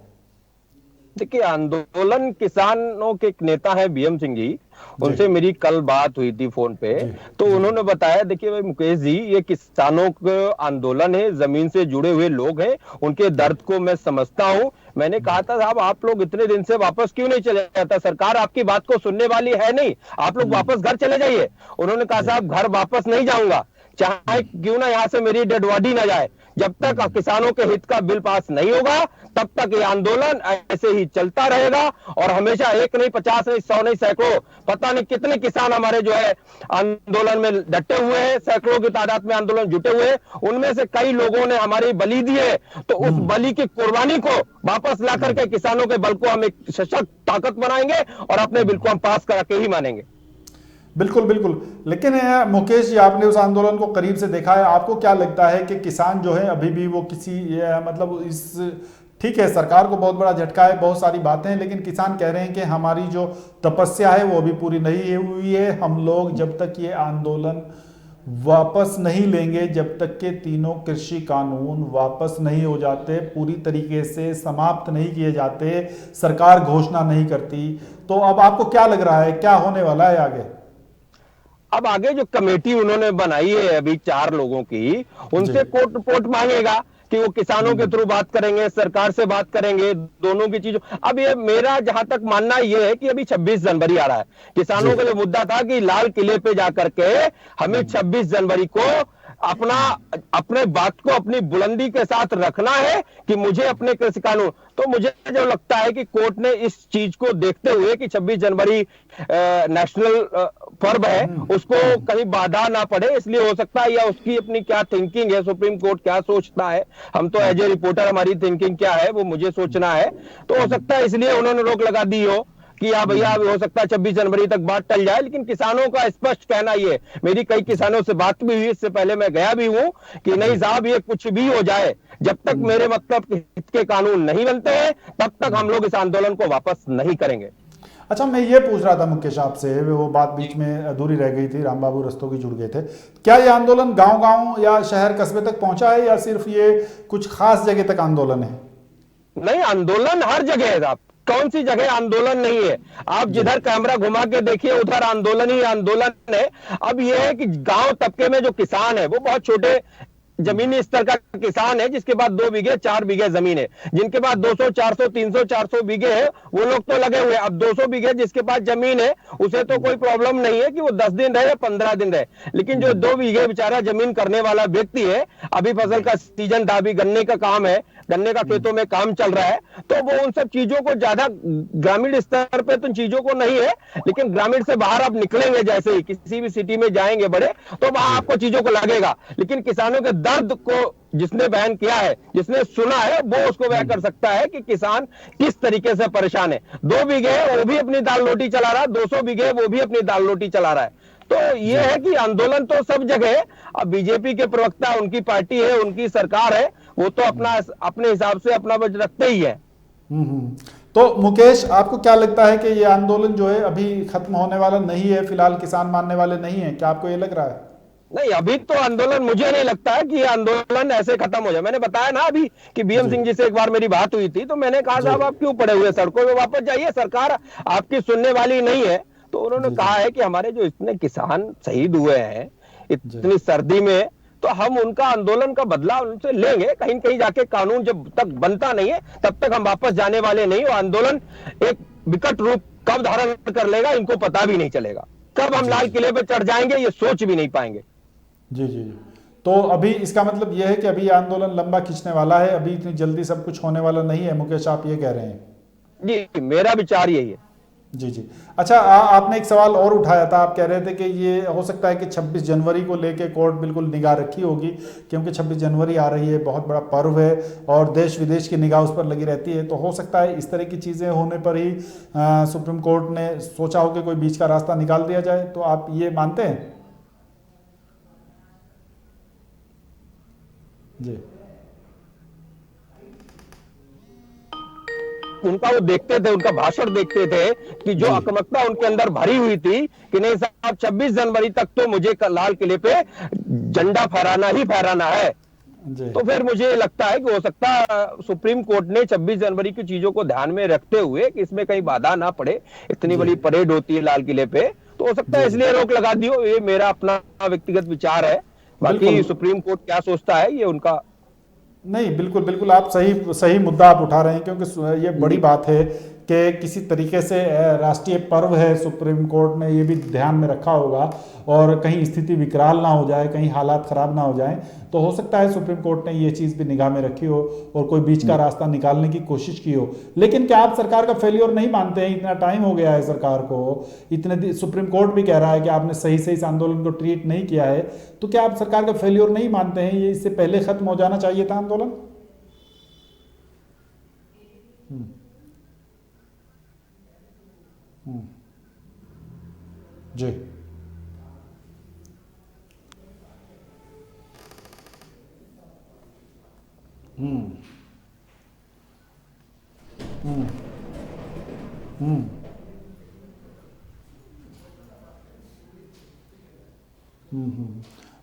देखिए, आंदोलन किसानों के एक नेता है बीएम सिंह जी, उनसे मेरी कल बात हुई थी फोन पे, तो उन्होंने बताया, देखिए भाई मुकेश जी, ये किसानों का आंदोलन है, जमीन से जुड़े हुए लोग हैं, उनके दर्द को मैं समझता हूं। मैंने कहा था, साहब आप लोग इतने दिन से वापस क्यों नहीं चले जाता? सरकार आपकी बात को सुनने वाली है नहीं, आप लोग वापस घर चले जाइए। उन्होंने कहा, साहब घर वापस नहीं जाऊंगा, चाहे क्यों ना यहाँ से मेरी डेड बॉडी ना जाए। जब तक किसानों के हित का बिल पास नहीं होगा तब तक ये आंदोलन ऐसे ही चलता रहेगा। और हमेशा एक नहीं, 50 नहीं, 100 नहीं, सैकड़ों, पता नहीं कितने किसान हमारे जो है आंदोलन में डटे हुए हैं, सैकड़ों की तादाद में आंदोलन जुटे हुए हैं। उनमें से कई लोगों ने हमारी बलि दी है, तो उस बलि की कुर्बानी को वापस ला करके किसानों के बल को हम एक सशक्त ताकत बनाएंगे और अपने बिल को हम पास करा के ही मानेंगे। बिल्कुल बिल्कुल। लेकिन मुकेश जी, आपने उस आंदोलन को करीब से देखा है, आपको क्या लगता है कि किसान जो है अभी भी वो किसी मतलब इस, ठीक है सरकार को बहुत बड़ा झटका है, बहुत सारी बातें हैं, लेकिन किसान कह रहे हैं कि हमारी जो तपस्या है वो अभी पूरी नहीं हुई है। हम लोग जब तक ये आंदोलन वापस नहीं लेंगे, जब तक के तीनों कृषि कानून वापस नहीं हो जाते, पूरी तरीके से समाप्त नहीं किए जाते, सरकार घोषणा नहीं करती, तो अब आपको क्या लग रहा है क्या होने वाला है आगे? अब आगे जो कमेटी उन्होंने बनाई है अभी 4 लोगों की, उनसे कोर्ट रिपोर्ट मांगेगा कि वो किसानों के थ्रू बात करेंगे, सरकार से बात करेंगे, दोनों की चीजों। अब ये मेरा जहां तक मानना ये है कि अभी 26 जनवरी आ रहा है, किसानों का जो मुद्दा था कि लाल किले पे जाकर के हमें 26 जनवरी को अपने बात को अपनी बुलंदी के साथ रखना है कि मुझे अपने कृषि कानून, तो मुझे जो लगता है कि कोर्ट ने इस चीज को देखते हुए कि 26 जनवरी नेशनल पर्व है, उसको कहीं बाधा ना पड़े, इसलिए हो सकता है, या उसकी अपनी क्या थिंकिंग है, सुप्रीम कोर्ट क्या सोचता है, हम तो एज ए रिपोर्टर हमारी थिंकिंग क्या है वो मुझे सोचना है, तो हो सकता है इसलिए उन्होंने रोक लगा दी हो कि हाँ भैया हो सकता है 26 जनवरी तक बात टल जाए। लेकिन किसानों का स्पष्ट कहना ये, मेरी कई किसानों से बात भी हुई, इससे पहले मैं गया भी हूं, कि नहीं साहब ये कुछ भी हो जाए, जब तक मेरे मतलब हित के कानून नहीं बनते हैं तब तक हम लोग इस आंदोलन को वापस नहीं करेंगे। अच्छा, मैं ये पूछ रहा था मुकेश आपसे, वो बात बीच में अधूरी रह गई थी, रामबाबू रस्तोगी जुड़ गए थे। क्या ये आंदोलन गांव-गांव या शहर कस्बे तक पहुंचा है, या सिर्फ ये कुछ खास जगह तक आंदोलन है? नहीं, आंदोलन हर जगह है। आप कौन सी जगह आंदोलन नहीं है? आप जिधर कैमरा घुमा के देखिए उधर आंदोलन ही आंदोलन है। अब यह है कि गांव तबके में जो किसान है वो बहुत छोटे जमीनी स्तर का किसान है, जिसके पास 2 बीघे 4 बीघे जमीन है, जिनके पास 200 400 300 400 बीघे है, वो लोग तो लगे हुए। अब 200 बीघे जिसके पास जमीन है उसे तो कोई प्रॉब्लम नहीं है कि वो 10 दिन रहे या 15 दिन रहे, लेकिन जो 2 बीघे बेचारा जमीन करने वाला व्यक्ति है, अभी फसल का सीजन था, अभी गन्ने का काम है, गन्ने का खेतों में काम चल रहा है, तो वो उन सब चीजों को ज्यादा ग्रामीण स्तर पे तो चीजों को नहीं है, लेकिन ग्रामीण से बाहर आप निकलेंगे, जैसे ही किसी भी सिटी में जाएंगे बड़े, तो वहां आपको चीजों को लगेगा। लेकिन किसानों के दर्द को जिसने बयान किया है, जिसने सुना है, वो उसको बयान कर सकता है कि किसान किस तरीके से परेशान है। 2 बीघे वो भी अपनी दाल रोटी चला रहा है, 200 बीघे वो भी अपनी दाल रोटी चला रहा है। तो ये है कि आंदोलन तो सब जगह है। अब बीजेपी के प्रवक्ता, उनकी पार्टी है, उनकी सरकार है, वो तो अपने हिसाब से अपना बज रखते ही है। तो मुकेश, आपको क्या लगता है कि ये आंदोलन जो है अभी खत्म होने वाला नहीं है? फिलहाल किसान मानने वाले नहीं है, क्या आपको ये लग रहा है? नहीं, अभी तो आंदोलन, मुझे नहीं लगता है कि ये आंदोलन ऐसे खत्म हो जाए। मैंने बताया ना अभी कि बीएम सिंह जी से एक बार मेरी बात हुई थी, तो मैंने कहा साहब आप क्यों पड़े हुए सड़कों में, वापस जाइए, सरकार आपकी सुनने वाली नहीं है। तो उन्होंने कहा है कि हमारे जो इतने किसान शहीद हुए हैं इतनी सर्दी में, तो हम उनका आंदोलन का बदला उनसे लेंगे। कहीं कहीं जाके कानून जब तक बनता नहीं है तब तक हम वापस जाने वाले नहीं। और आंदोलन एक विकट रूप कब धारण कर लेगा इनको पता भी नहीं चलेगा। कब हम लाल किले पे चढ़ जाएंगे ये सोच भी नहीं पाएंगे। जी जी जी। तो अभी इसका मतलब यह है कि अभी आंदोलन लंबा खींचने वाला है, अभी इतनी जल्दी सब कुछ होने वाला नहीं है, मुकेश आप ये कह रहे हैं? जी, मेरा विचार यही है। जी जी। अच्छा, आपने एक सवाल और उठाया था, आप कह रहे थे कि ये हो सकता है कि 26 जनवरी को लेके कोर्ट बिल्कुल निगाह रखी होगी, क्योंकि 26 जनवरी आ रही है, बहुत बड़ा पर्व है और देश विदेश की निगाह उस पर लगी रहती है। तो हो सकता है इस तरह की चीज़ें होने पर ही सुप्रीम कोर्ट ने सोचा हो कि कोई बीच का रास्ता निकाल दिया जाए। तो आप ये मानते हैं? जी। उनका वो देखते थे, उनका भाषण देखते थे कि जो आक्रामकता उनके अंदर भरी हुई थी कि नहीं साहब 26 जनवरी तक तो मुझे लाल किले पे झंडा फहराना ही फहराना है। तो फिर मुझे लगता है कि हो सकता है सुप्रीम कोर्ट ने 26 जनवरी की चीजों को ध्यान में रखते हुए कि इसमें कहीं बाधा ना पड़े, इतनी बड़ी परेड होती है लाल किले पे, तो हो सकता है इसलिए रोक लगा दियो। ये मेरा अपना व्यक्तिगत विचार है, बाकी सुप्रीम कोर्ट क्या सोचता है ये उनका। नहीं, बिल्कुल बिल्कुल, आप सही मुद्दा आप उठा रहे हैं, क्योंकि ये बड़ी बात है कि किसी तरीके से राष्ट्रीय पर्व है, सुप्रीम कोर्ट ने ये भी ध्यान में रखा होगा और कहीं स्थिति विकराल ना हो जाए, कहीं हालात खराब ना हो जाए। तो हो सकता है सुप्रीम कोर्ट ने ये चीज़ भी निगाह में रखी हो और कोई बीच का रास्ता निकालने की कोशिश की हो। लेकिन क्या आप सरकार का फेल्योर नहीं मानते हैं? इतना टाइम हो गया है सरकार को, इतने सुप्रीम कोर्ट भी कह रहा है कि आपने सही से इस आंदोलन को ट्रीट नहीं किया है, तो क्या आप सरकार का फेल्योर नहीं मानते हैं? ये इससे पहले खत्म हो जाना चाहिए था आंदोलन? जी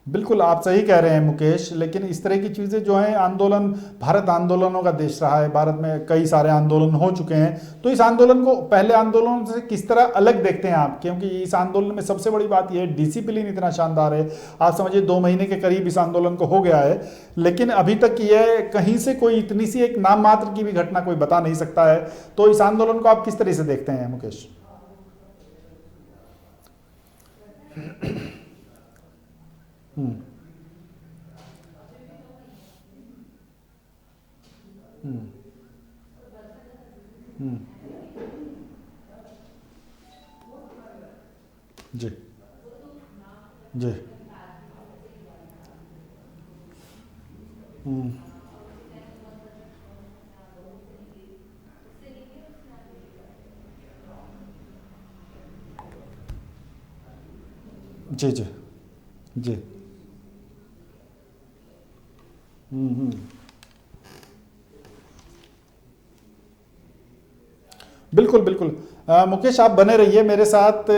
बिल्कुल, आप सही कह रहे हैं मुकेश, लेकिन इस तरह की चीज़ें जो हैं, आंदोलन, भारत आंदोलनों का देश रहा है, भारत में कई सारे आंदोलन हो चुके हैं। तो इस आंदोलन को पहले आंदोलनों से किस तरह अलग देखते हैं आप? क्योंकि इस आंदोलन में सबसे बड़ी बात यह है, डिसिप्लिन इतना शानदार है। आप समझिए 2 महीने के करीब इस आंदोलन को हो गया है, लेकिन अभी तक यह कहीं से कोई इतनी सी एक नाम मात्र की भी घटना कोई बता नहीं सकता है। तो इस आंदोलन को आप किस तरह से देखते हैं मुकेश? जी जी। जी जी जी। बिल्कुल बिल्कुल। मुकेश आप बने रहिए मेरे साथ।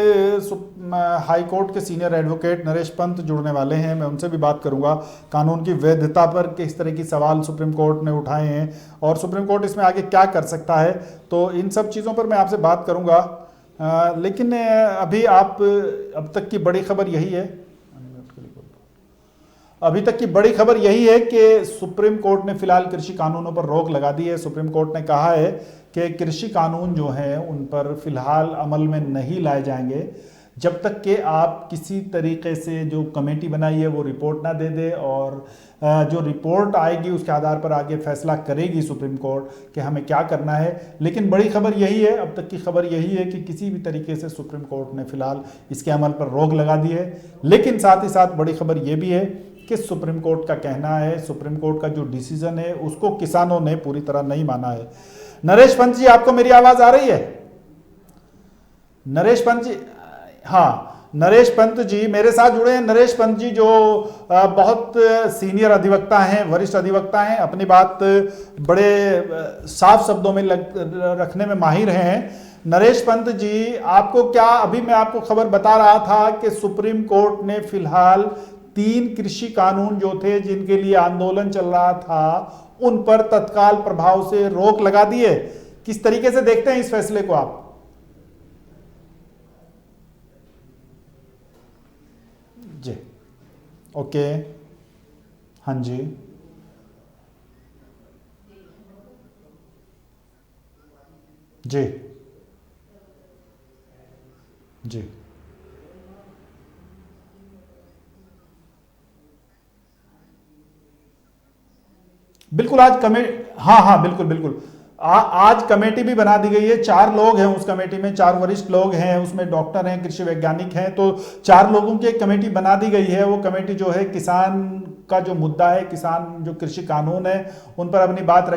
हाई कोर्ट के सीनियर एडवोकेट नरेश पंत जुड़ने वाले हैं, मैं उनसे भी बात करूंगा कानून की वैधता पर, किस तरह की सवाल सुप्रीम कोर्ट ने उठाए हैं और सुप्रीम कोर्ट इसमें आगे क्या कर सकता है, तो इन सब चीज़ों पर मैं आपसे बात करूंगा। लेकिन अभी अब तक की बड़ी खबर यही है, अभी तक की बड़ी खबर यही है कि सुप्रीम कोर्ट ने फिलहाल कृषि कानूनों पर रोक लगा दी है। सुप्रीम कोर्ट ने कहा है कि कृषि कानून जो हैं उन पर फिलहाल अमल में नहीं लाए जाएंगे जब तक कि आप किसी तरीके से जो कमेटी बनाई है वो रिपोर्ट ना दे दे, और जो रिपोर्ट आएगी उसके आधार पर आगे फैसला करेगी सुप्रीम कोर्ट कि हमें क्या करना है। लेकिन बड़ी खबर यही है, अब तक की खबर यही है कि किसी भी तरीके से सुप्रीम कोर्ट ने फिलहाल इसके अमल पर रोक लगा दी है। लेकिन साथ ही साथ बड़ी खबर यह भी है कि सुप्रीम कोर्ट का कहना है, सुप्रीम कोर्ट का जो डिसीजन है उसको किसानों ने पूरी तरह नहीं माना है। नरेश पंत जी, आपको मेरी आवाज आ रही है? नरेश पंत जी, हाँ, नरेश पंत जी मेरे साथ जुड़े हैं। नरेश पंत जी जो बहुत सीनियर अधिवक्ता हैं, वरिष्ठ अधिवक्ता हैं, अपनी बात बड़े साफ शब्दों में रखने में माहिर हैं। नरेश पंत जी, आपको क्या, अभी मैं आपको खबर बता रहा था कि सुप्रीम कोर्ट ने फिलहाल 3 कृषि कानून जो थे जिनके लिए आंदोलन चल रहा था उन पर तत्काल प्रभाव से रोक लगा दी है। किस तरीके से देखते हैं इस फैसले को आप? जी, ओके, हाँ जी, जी, जी, बिल्कुल। आज हाँ बिल्कुल बिल्कुल, आज कमेटी भी बना दी गई है। 4 लोग हैं उस कमेटी में, 4 वरिष्ठ लोग हैं उसमें, डॉक्टर हैं, कृषि वैज्ञानिक हैं, तो 4 लोगों की एक कमेटी बना दी गई है। वो कमेटी जो है किसान का जो मुद्दा है, किसान जो कृषि कानून है उन पर अपनी बात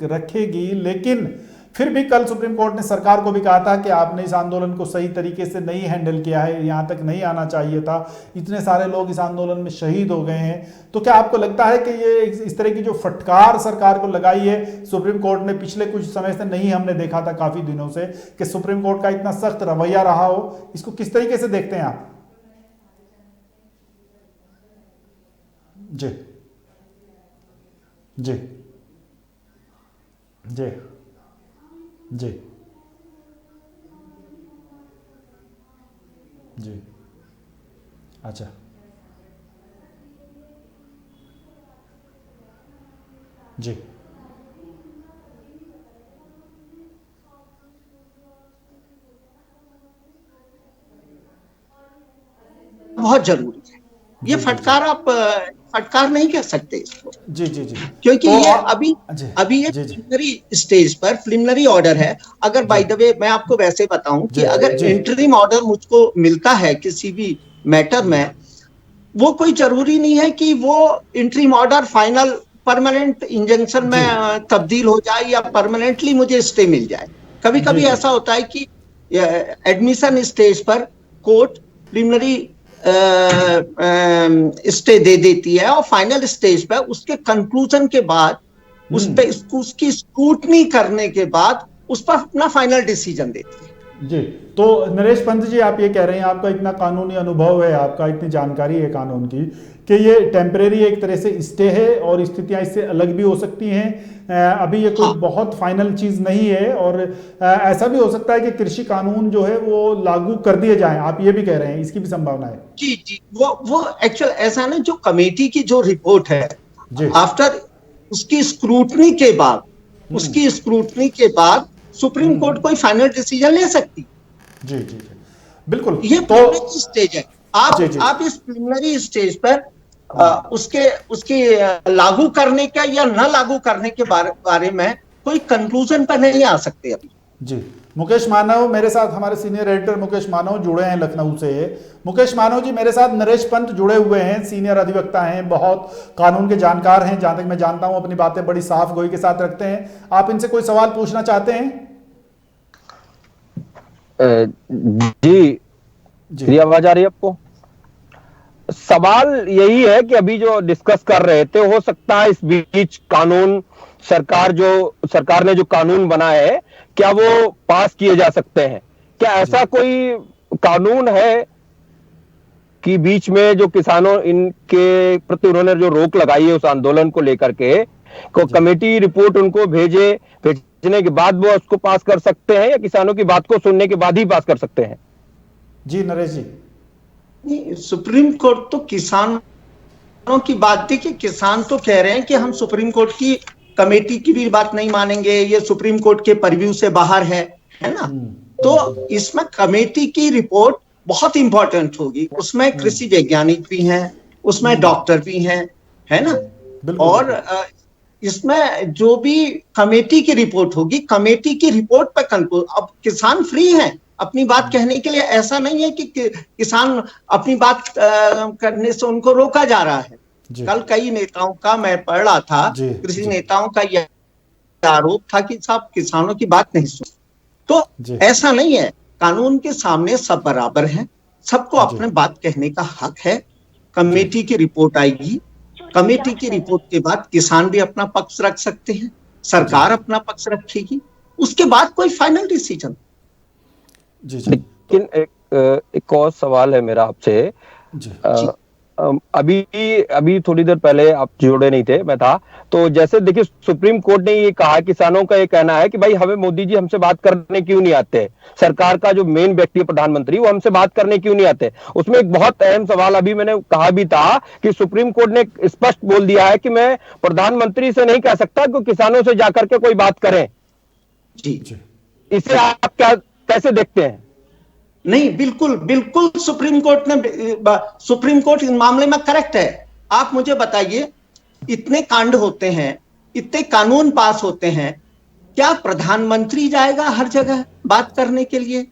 रखेगी। लेकिन फिर भी कल सुप्रीम कोर्ट ने सरकार को भी कहा था कि आपने इस आंदोलन को सही तरीके से नहीं हैंडल किया है, यहां तक नहीं आना चाहिए था, इतने सारे लोग इस आंदोलन में शहीद हो गए हैं। तो क्या आपको लगता है कि ये इस तरह की जो फटकार सरकार को लगाई है सुप्रीम कोर्ट ने, पिछले कुछ समय से नहीं हमने देखा था, काफी दिनों से, कि सुप्रीम कोर्ट का इतना सख्त रवैया रहा हो, इसको किस तरीके से देखते हैं आप? जी, जी, जी, जी, जी, अच्छा, जी, बहुत जरूरी है। ये फटकार आप फटकार नहीं कह सकते इसको, जी, जी, जी, क्योंकि तो ये अभी ये प्रिलिमिनरी स्टेज पर प्रिलिमिनरी ऑर्डर है। अगर बाय द वे मैं आपको वैसे बताऊं कि अगर इंटरिम ऑर्डर मुझको मिलता है किसी भी मैटर में, वो कोई जरूरी नहीं है कि वो interim order final permanent injunction में तब्दील हो जाए या परमानेंटली मुझे स्टे मिल जाए। कभी कभी ऐसा होता है कि एडमिशन स्टेज पर कोर्ट प्रिलिमिनरी स्टे दे देती है और फाइनल स्टेज पर उसके कंक्लूजन के बाद उसकी स्क्रूटनी करने के बाद उस पर अपना फाइनल डिसीजन देती है। जी, तो नरेश पंत जी, आप ये कह रहे हैं, आपका इतना कानूनी अनुभव है, आपका इतनी जानकारी है कानून की, कि ये टेम्परेरी एक तरह से स्टे है और स्थितियां इससे अलग भी हो सकती हैं। अभी ये कोई बहुत फाइनल चीज नहीं है, और ऐसा भी हो सकता है कि कृषि कानून जो है वो लागू कर दिए जाएं, आप ये भी कह रहे हैं, इसकी भी संभावना है? जी जी, वो एक्चुअल ऐसा ना, जो कमेटी की जो रिपोर्ट है, आफ्टर उसकी स्क्रूटनी के बाद सुप्रीम कोर्ट कोई फाइनल डिसीजन ले सकती। जी, जी, जी, बिल्कुल। ये प्रिलिमिनरी स्टेज है। आप इस प्रिलिमिनरी स्टेज पर उसके लागू करने का या न लागू करने के बारे में कोई कंक्लूजन पर नहीं आ सकते अभी। जी, मुकेश मानव मेरे साथ, हमारे सीनियर एडिटर मुकेश मानव जुड़े हैं लखनऊ से। मुकेश मानव जी, मेरे साथ नरेश पंत जुड़े हुए हैं, सीनियर अधिवक्ता हैं, बहुत कानून के जानकार हैं, जहां तक मैं जानता हूं अपनी बातें बड़ी साफ गोई के साथ रखते हैं। आप इनसे कोई सवाल पूछना चाहते हैं? जी, जी, आवाज आ रही है आपको? सवाल यही है कि अभी जो डिस्कस कर रहे थे, हो सकता है इस बीच कानून सरकार ने जो कानून बनाया है, क्या वो पास किए जा सकते हैं? क्या ऐसा कोई कानून है कि बीच में जो किसानों इनके प्रति उन्होंने जो रोक लगाई है उस आंदोलन को लेकर के, को कमेटी रिपोर्ट उनको भेजने के बाद वो उसको पास कर सकते हैं, या किसानों की बात को सुनने के बाद ही पास कर सकते हैं? जी नरेश जी। सुप्रीम कोर्ट तो किसानों की बात, देखिए किसान तो कह रहे हैं कि हम सुप्रीम कोर्ट की कमेटी की भी बात नहीं मानेंगे, ये सुप्रीम कोर्ट के परव्यू से बाहर है ना। तो इसमें कमेटी की रिपोर्ट बहुत इंपॉर्टेंट होगी, उसमें कृषि वैज्ञानिक भी हैं, उसमें डॉक्टर भी हैं, है ना। और इसमें जो भी कमेटी की रिपोर्ट होगी, कमेटी की रिपोर्ट पर कंक्लूड, अब किसान फ्री हैं अपनी बात कहने के लिए। ऐसा नहीं है कि किसान अपनी बात करने से उनको रोका जा रहा है। कल कई नेताओं का मैं पढ़ रहा था, कृषि नेताओं का यह आरोप था कि साहब किसानों की बात नहीं सुन। तो ऐसा नहीं है, कानून के सामने सब बराबर हैं, सबको अपने बात कहने का हक है। कमेटी की रिपोर्ट आएगी, कमेटी की रिपोर्ट के बाद किसान भी अपना पक्ष रख सकते हैं, सरकार अपना पक्ष रखेगी, उसके बाद कोई फाइनल डिसीजन। लेकिन एक और सवाल है मेरा आपसे। अभी थोड़ी देर पहले आप जुड़े नहीं थे, मैं था, तो जैसे देखिए सुप्रीम कोर्ट ने ये कहा, किसानों का ये कहना है कि भाई हमें मोदी जी हमसे बात करने क्यों नहीं आते, सरकार का जो मेन व्यक्ति है प्रधानमंत्री, वो हमसे बात करने क्यों नहीं आते। उसमें एक बहुत अहम सवाल अभी मैंने कहा भी था कि सुप्रीम कोर्ट ने स्पष्ट बोल दिया है कि मैं प्रधानमंत्री से नहीं कह सकता कि किसानों से जाकर के कोई बात करें। इसे आप कैसे देखते हैं? नहीं, बिल्कुल बिल्कुल सुप्रीम कोर्ट इस मामले में करेक्ट है। आप मुझे बताइए, इतने कांड होते हैं, इतने कानून पास होते हैं, क्या प्रधानमंत्री जाएगा हर जगह बात करने के लिए?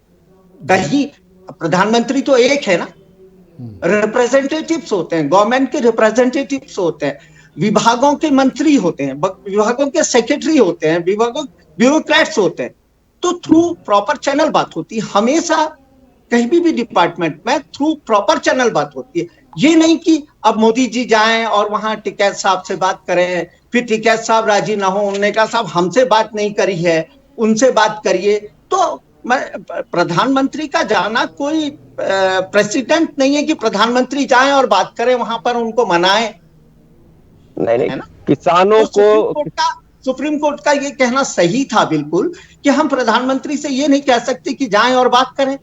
कहीं प्रधानमंत्री तो एक है ना, रिप्रेजेंटेटिव्स होते हैं, गवर्नमेंट के रिप्रेजेंटेटिव्स होते हैं, विभागों के मंत्री होते हैं, विभागों के सेक्रेटरी होते हैं, विभागों ब्यूरोक्रेट्स होते हैं। तो थ्रू प्रॉपर चैनल बात होती है, हमेशा कहीं भी डिपार्टमेंट में थ्रू प्रॉपर चैनल बात होती है। ये नहीं कि अब मोदी जी जाएं और वहां टिकैत साहब से बात करें, फिर टिकैत साहब राजी ना हो, उन्होंने कहा साहब हमसे बात नहीं करी है, उनसे बात करिए। तो प्रधानमंत्री का जाना कोई प्रेसिडेंट नहीं है कि प्रधानमंत्री जाएं और बात करें, वहां पर उनको मनाएं। नहीं, किसानों को सुप्रीम कोर्ट का ये कहना सही था बिल्कुल, कि हम प्रधानमंत्री से ये नहीं कह सकते कि जाएं और बात करें,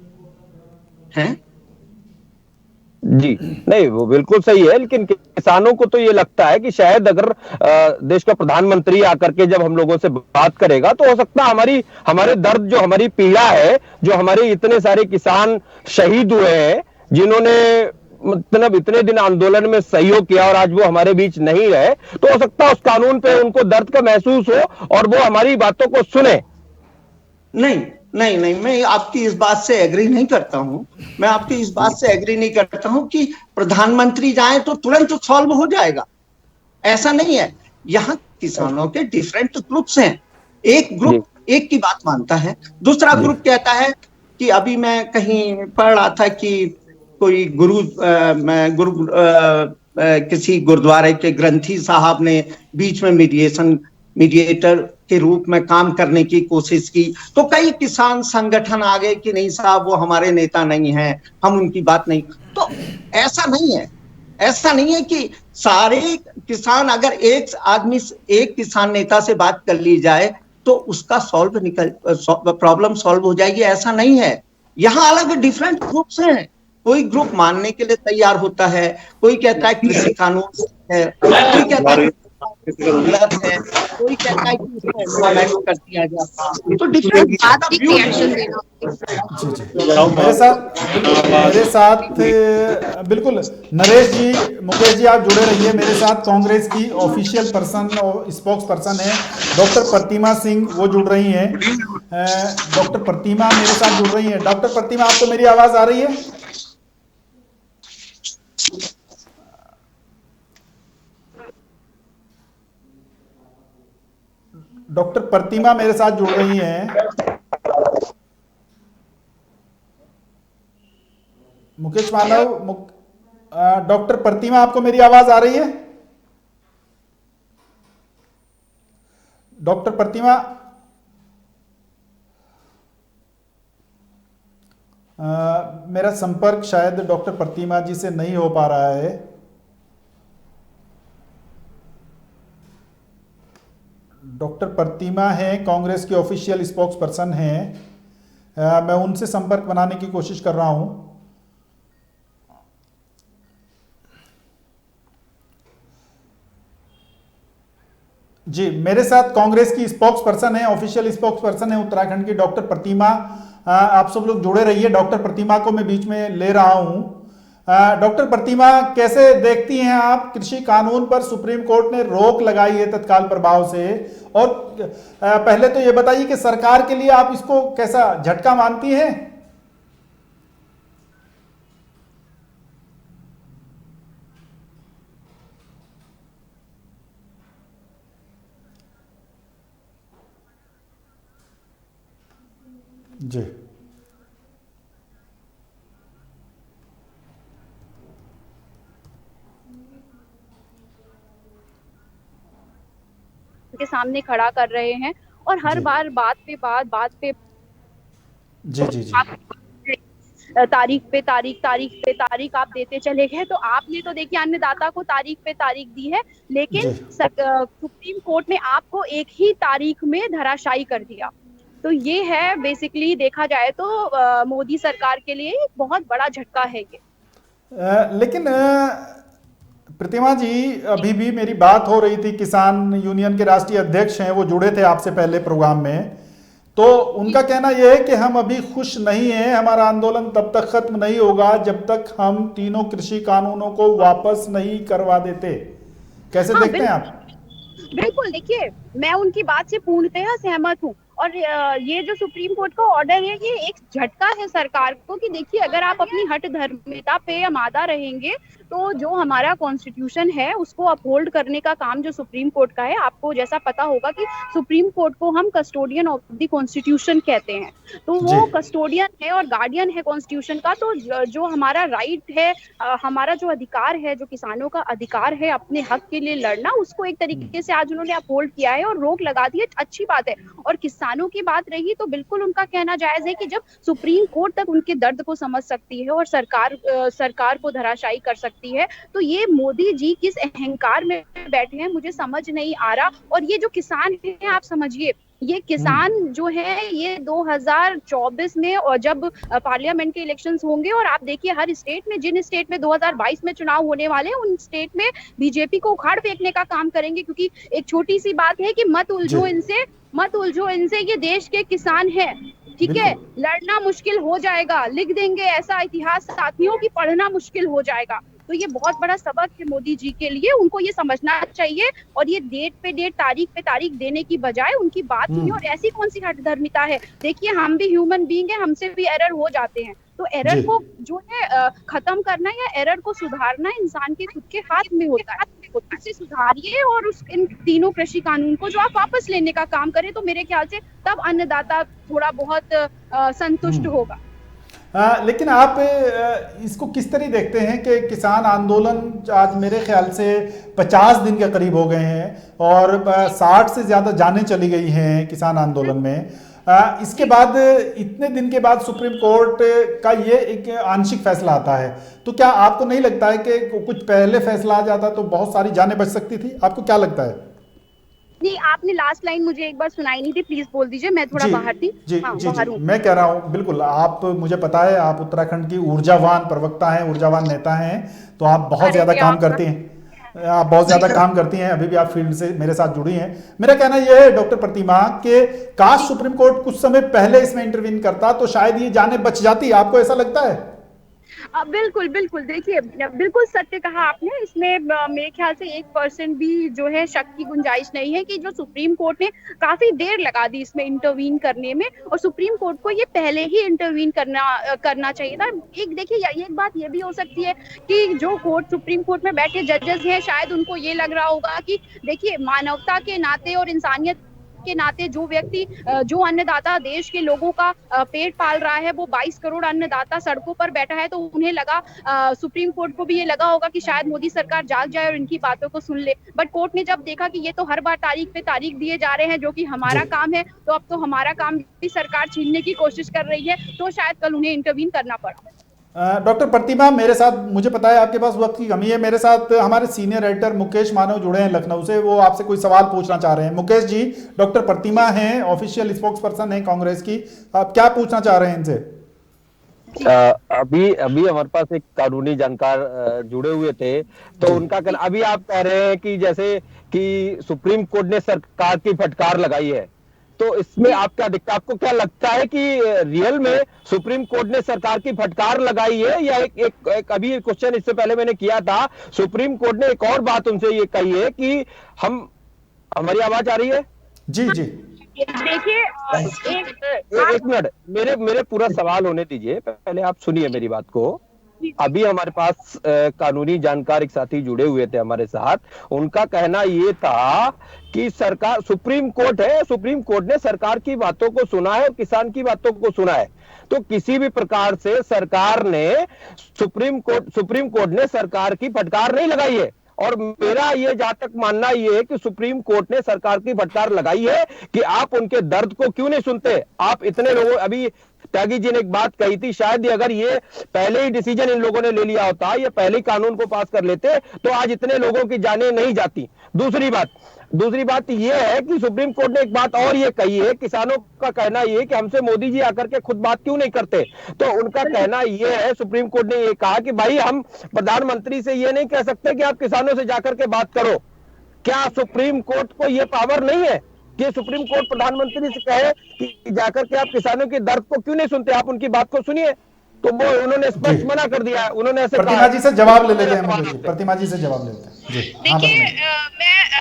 हैं? जी नहीं, वो बिल्कुल सही है, लेकिन किसानों को तो ये लगता है कि शायद अगर देश का प्रधानमंत्री आकर के जब हम लोगों से बात करेगा तो हो सकता है हमारे दर्द, जो हमारी पीड़ा है, जो हमारे इतने सारे किसान शहीद हुए हैं, जिन्होंने मतलब इतने दिन आंदोलन में सहयोग किया और आज वो हमारे बीच नहीं रहे, तो हो सकता है उस कानून पे उनको दर्द का महसूस हो और वो हमारी बातों को सुने। नहीं, मैं आपकी इस बात से एग्री नहीं करता हूं। मैं आपकी इस बात से एग्री नहीं करता हूं कि प्रधानमंत्री जाए तो तुरंत सॉल्व हो जाएगा, ऐसा नहीं है। यहाँ किसानों के डिफरेंट ग्रुप्स हैं, एक ग्रुप एक की बात मानता है, दूसरा ग्रुप कहता है कि अभी मैं कहीं पढ़ रहा था कि कोई किसी गुरुद्वारे के ग्रंथी साहब ने बीच में मीडिएटर के रूप में काम करने की कोशिश की, तो कई किसान संगठन आ गए कि नहीं साहब वो हमारे नेता नहीं है, हम उनकी बात नहीं। तो ऐसा नहीं है कि सारे किसान, अगर एक किसान नेता से बात कर ली जाए तो उसका प्रॉब्लम सॉल्व हो जाएगी, ऐसा नहीं है। यहाँ अलग डिफरेंट ग्रुप्स हैं, कोई ग्रुप मानने के लिए तैयार होता है, कोई कहता है कृषि कानून है, कोई कहता है गलत है, कोई कहता है कि उसको एम्प्लॉयमेंट कर दिया जाए। तो डिफरेंट रिएक्शन देना। मेरे साथ बिल्कुल नरेश जी, मुकेश जी, आप जुड़े रहिए मेरे साथ। कांग्रेस की ऑफिशियल पर्सन और स्पोक्स पर्सन है डॉक्टर प्रतिमा सिंह, वो जुड़ रही हैं। डॉक्टर प्रतिमा मेरे साथ जुड़ रही हैं। डॉक्टर प्रतिमा, आपको मेरी आवाज आ रही है? डॉक्टर प्रतिमा मेरे साथ जुड़ रही हैं। मुकेश मानव, डॉक्टर प्रतिमा, आपको मेरी आवाज आ रही है? डॉक्टर प्रतिमा, मेरा संपर्क शायद डॉक्टर प्रतिमा जी से नहीं हो पा रहा है। डॉक्टर प्रतिमा हैं, कांग्रेस के ऑफिशियल स्पोक्स पर्सन हैं। मैं उनसे संपर्क बनाने की कोशिश कर रहा हूं। जी, मेरे साथ कांग्रेस की स्पोक्स पर्सन है, ऑफिशियल स्पोक्स पर्सन है उत्तराखंड की, डॉक्टर प्रतिमा। आप सब लोग जुड़े रहिए। डॉक्टर प्रतिमा को मैं बीच में ले रहा हूं। डॉक्टर प्रतिमा, कैसे देखती हैं आप कृषि कानून पर सुप्रीम कोर्ट ने रोक लगाई है तत्काल प्रभाव से? और पहले तो ये बताइए कि सरकार के लिए आप इसको कैसा झटका मानती हैं? जी के सामने खड़ा कर रहे हैं और हर बार बात पे जी जी जी तारीख पे तारीख आप देते चले गए। तो आपने तो देखिए अन्नदाता को तारीख पे तारीख दी है, लेकिन सुप्रीम कोर्ट ने आपको एक ही तारीख में धराशायी कर दिया। तो ये है बेसिकली देखा जाए तो मोदी सरकार के लिए एक बहुत बड़ा झटका है ये। लेकिन प्रतिमा जी, अभी भी मेरी बात हो रही थी, किसान यूनियन के राष्ट्रीय अध्यक्ष हैं, वो जुड़े थे आपसे पहले प्रोग्राम में, तो उनका कहना यह है कि हम अभी खुश नहीं हैं, हमारा आंदोलन तब तक खत्म नहीं होगा जब तक हम तीनों कृषि कानूनों को वापस नहीं करवा देते। कैसे देखते हैं आप? बिल्कुल, देखिए मैं उनकी बात से पूर्णतः सहमत हूँ। और ये जो सुप्रीम कोर्ट का ऑर्डर है, ये एक झटका है सरकार को कि देखिए अगर आप अपनी हठ धर्मिता पे आमादा रहेंगे तो जो हमारा कॉन्स्टिट्यूशन है उसको अपहोल्ड करने का काम जो सुप्रीम कोर्ट का है, आपको जैसा पता होगा कि सुप्रीम कोर्ट को हम कस्टोडियन ऑफ द कॉन्स्टिट्यूशन कहते हैं। तो वो कस्टोडियन है और गार्डियन है कॉन्स्टिट्यूशन का। तो जो हमारा राइट है, हमारा जो अधिकार है, जो किसानों का अधिकार है अपने हक के लिए लड़ना, उसको एक तरीके से आज उन्होंने अपहोल्ड किया है और रोक लगा दी है। अच्छी बात है। और किसानों की बात रही तो बिल्कुल उनका कहना जायज है कि जब सुप्रीम कोर्ट तक उनके दर्द को समझ सकती है और सरकार को धराशायी कर सकती है, तो ये मोदी जी किस अहंकार में बैठे हैं मुझे समझ नहीं आ रहा। और ये जो किसान हैं, आप समझिए, ये किसान जो है ये 2024 में और जब पार्लियामेंट के इलेक्शंस होंगे और आप देखिए हर स्टेट में, जिन स्टेट में 2022 में चुनाव होने वाले हैं, उन स्टेट में बीजेपी को उखाड़ फेंकने का काम करेंगे। क्योंकि एक छोटी सी बात है कि मत उलझो इनसे, ये देश के किसान हैं, ठीक है। लड़ना मुश्किल हो जाएगा, लिख देंगे ऐसा इतिहास साथियों की पढ़ना मुश्किल हो जाएगा। तो ये बहुत बड़ा सबक है मोदी जी के लिए, उनको ये समझना चाहिए। और ये डेट पे डेट, तारीख पे तारीख देने की बजाय उनकी बात सुनिए। और ऐसी कौन सी हठधर्मिता है? देखिए हम भी ह्यूमन बीइंग हैं, हमसे भी एरर हो जाते हैं। तो एरर को जो है खत्म करना या एरर को सुधारना इंसान के खुद के हाथ में होता है। उसे सुधारिए और इन तीनों कृषि कानून को जो आप वापस लेने का काम करें, तो मेरे ख्याल से तब अन्नदाता थोड़ा बहुत संतुष्ट होगा। लेकिन आप इसको किस तरह देखते हैं कि किसान आंदोलन आज मेरे ख्याल से 50 दिन के करीब हो गए हैं और 60 से ज़्यादा जानें चली गई हैं किसान आंदोलन में। इसके बाद इतने दिन के बाद सुप्रीम कोर्ट का ये एक आंशिक फैसला आता है, तो क्या आपको नहीं लगता है कि कुछ पहले फैसला आ जाता तो बहुत सारी जानें बच सकती थी? आपको क्या लगता है? नहीं, आपने लास्ट लाइन मुझे एक बार सुनाई नहीं थी, प्लीज बोल दीजिए, मैं थोड़ा बाहर थी। बाहर हूं। मैं कह रहा हूं, बिल्कुल, आप, मुझे पता है आप उत्तराखंड की ऊर्जावान प्रवक्ता हैं, ऊर्जावान नेता हैं, तो आप बहुत ज्यादा काम करती हैं, आप बहुत ज्यादा काम करती हैं, अभी भी आप फील्ड से मेरे साथ जुड़ी हैं। मेरा कहना यह है डॉक्टर प्रतिमा कि काश सुप्रीम कोर्ट कुछ समय पहले इसमें इंटरवीन करता तो शायद ये जानें बच जाती। आपको ऐसा लगता है? बिल्कुल बिल्कुल, देखिए बिल्कुल सत्य कहा आपने। इसमें मेरे ख्याल से 1% भी जो है शक की गुंजाइश नहीं है कि जो सुप्रीम कोर्ट ने काफी देर लगा दी इसमें इंटरवीन करने में, और सुप्रीम कोर्ट को ये पहले ही इंटरवीन करना चाहिए था। एक देखिए एक बात ये भी हो सकती है कि जो सुप्रीम कोर्ट में बैठे जजेस हैं, शायद उनको ये लग रहा होगा कि देखिए मानवता के नाते और इंसानियत के नाते जो व्यक्ति जो अन्नदाता देश के लोगों का पेट पाल रहा है, वो 22 करोड़ अन्नदाता सड़कों पर बैठा है, तो उन्हें लगा सुप्रीम कोर्ट को भी ये लगा होगा कि शायद मोदी सरकार जाग जाए और इनकी बातों को सुन ले। बट कोर्ट ने जब देखा कि ये तो हर बार तारीख पे तारीख दिए जा रहे हैं, जो कि हमारा काम है, तो अब तो हमारा काम भी सरकार छीनने की कोशिश कर रही है, तो शायद कल उन्हें इंटरवीन करना पड़ा। डॉक्टर प्रतिमा, मेरे साथ, मुझे पता है आपके पास वक्त की कमी है, मेरे साथ हमारे सीनियर एडिटर मुकेश मानव जुड़े हैं लखनऊ से, वो आपसे कोई सवाल पूछना चाह रहे हैं। मुकेश जी, डॉक्टर प्रतिमा हैं, ऑफिशियल स्पोक्स पर्सन हैं कांग्रेस की, आप क्या पूछना चाह रहे हैं इनसे? अभी हमारे पास एक कानूनी जानकार जुड़े हुए थे, तो उनका कहना, अभी आप कह रहे हैं कि जैसे कि सुप्रीम कोर्ट ने सरकार की फटकार लगाई है, तो इसमें आप क्या दिखता है? आपको क्या लगता है कि रियल में सुप्रीम कोर्ट ने सरकार की फटकार लगाई है, या एक अभी क्वेश्चन इससे पहले मैंने किया था, सुप्रीम कोर्ट ने एक और बात उनसे ये कही है कि हमारी आवाज आ रही है? जी जी, देखिए एक मिनट, मेरे पूरा सवाल होने दीजिए, पहले आप सुनिए मेरी बात को। अभी हमारे पास कानूनी जानकार एक साथी जुड़े हुए थे हमारे साथ, उनका कहना ये था कि सरकार, सुप्रीम कोर्ट है, सुप्रीम कोर्ट ने सरकार की बातों को सुना है और किसान की बातों को सुना है, तो किसी भी प्रकार से सरकार ने सुप्रीम कोर्ट ने सरकार की फटकार नहीं लगाई है। और मेरा ये जहां तक मानना ये है कि सुप्रीम कोर्ट ने सरकार की फटकार लगाई है कि आप उनके दर्द को क्यों नहीं सुनते। आप इतने लोगों, अभी त्यागी जी ने एक बात कही थी, शायद अगर ये पहले ही डिसीजन इन लोगों ने ले लिया होता, ये पहले ही कानून को पास कर लेते, तो आज इतने लोगों की जानें नहीं जाती। दूसरी बात ये है कि सुप्रीम कोर्ट ने एक बात और ये कही है, किसानों का कहना ये है कि हमसे मोदी जी आकर के खुद बात क्यों नहीं करते, तो उनका कहना ये है, सुप्रीम कोर्ट ने ये कहा कि भाई हम प्रधानमंत्री से ये नहीं कह सकते कि आप किसानों से जाकर के बात करो। क्या सुप्रीम कोर्ट को ये पावर नहीं है कि सुप्रीम कोर्ट प्रधानमंत्री से कहे कि जाकर के आप किसानों के दर्द को क्यों नहीं सुनते, आप उनकी बात को सुनिए? तो वो उन्होंने स्पष्ट मना कर दिया है, उन्होंने ऐसे प्रतिमा जी से जवाब ले लेते हैं, प्रतिमा जी से जवाब लेते हैं। देखिए,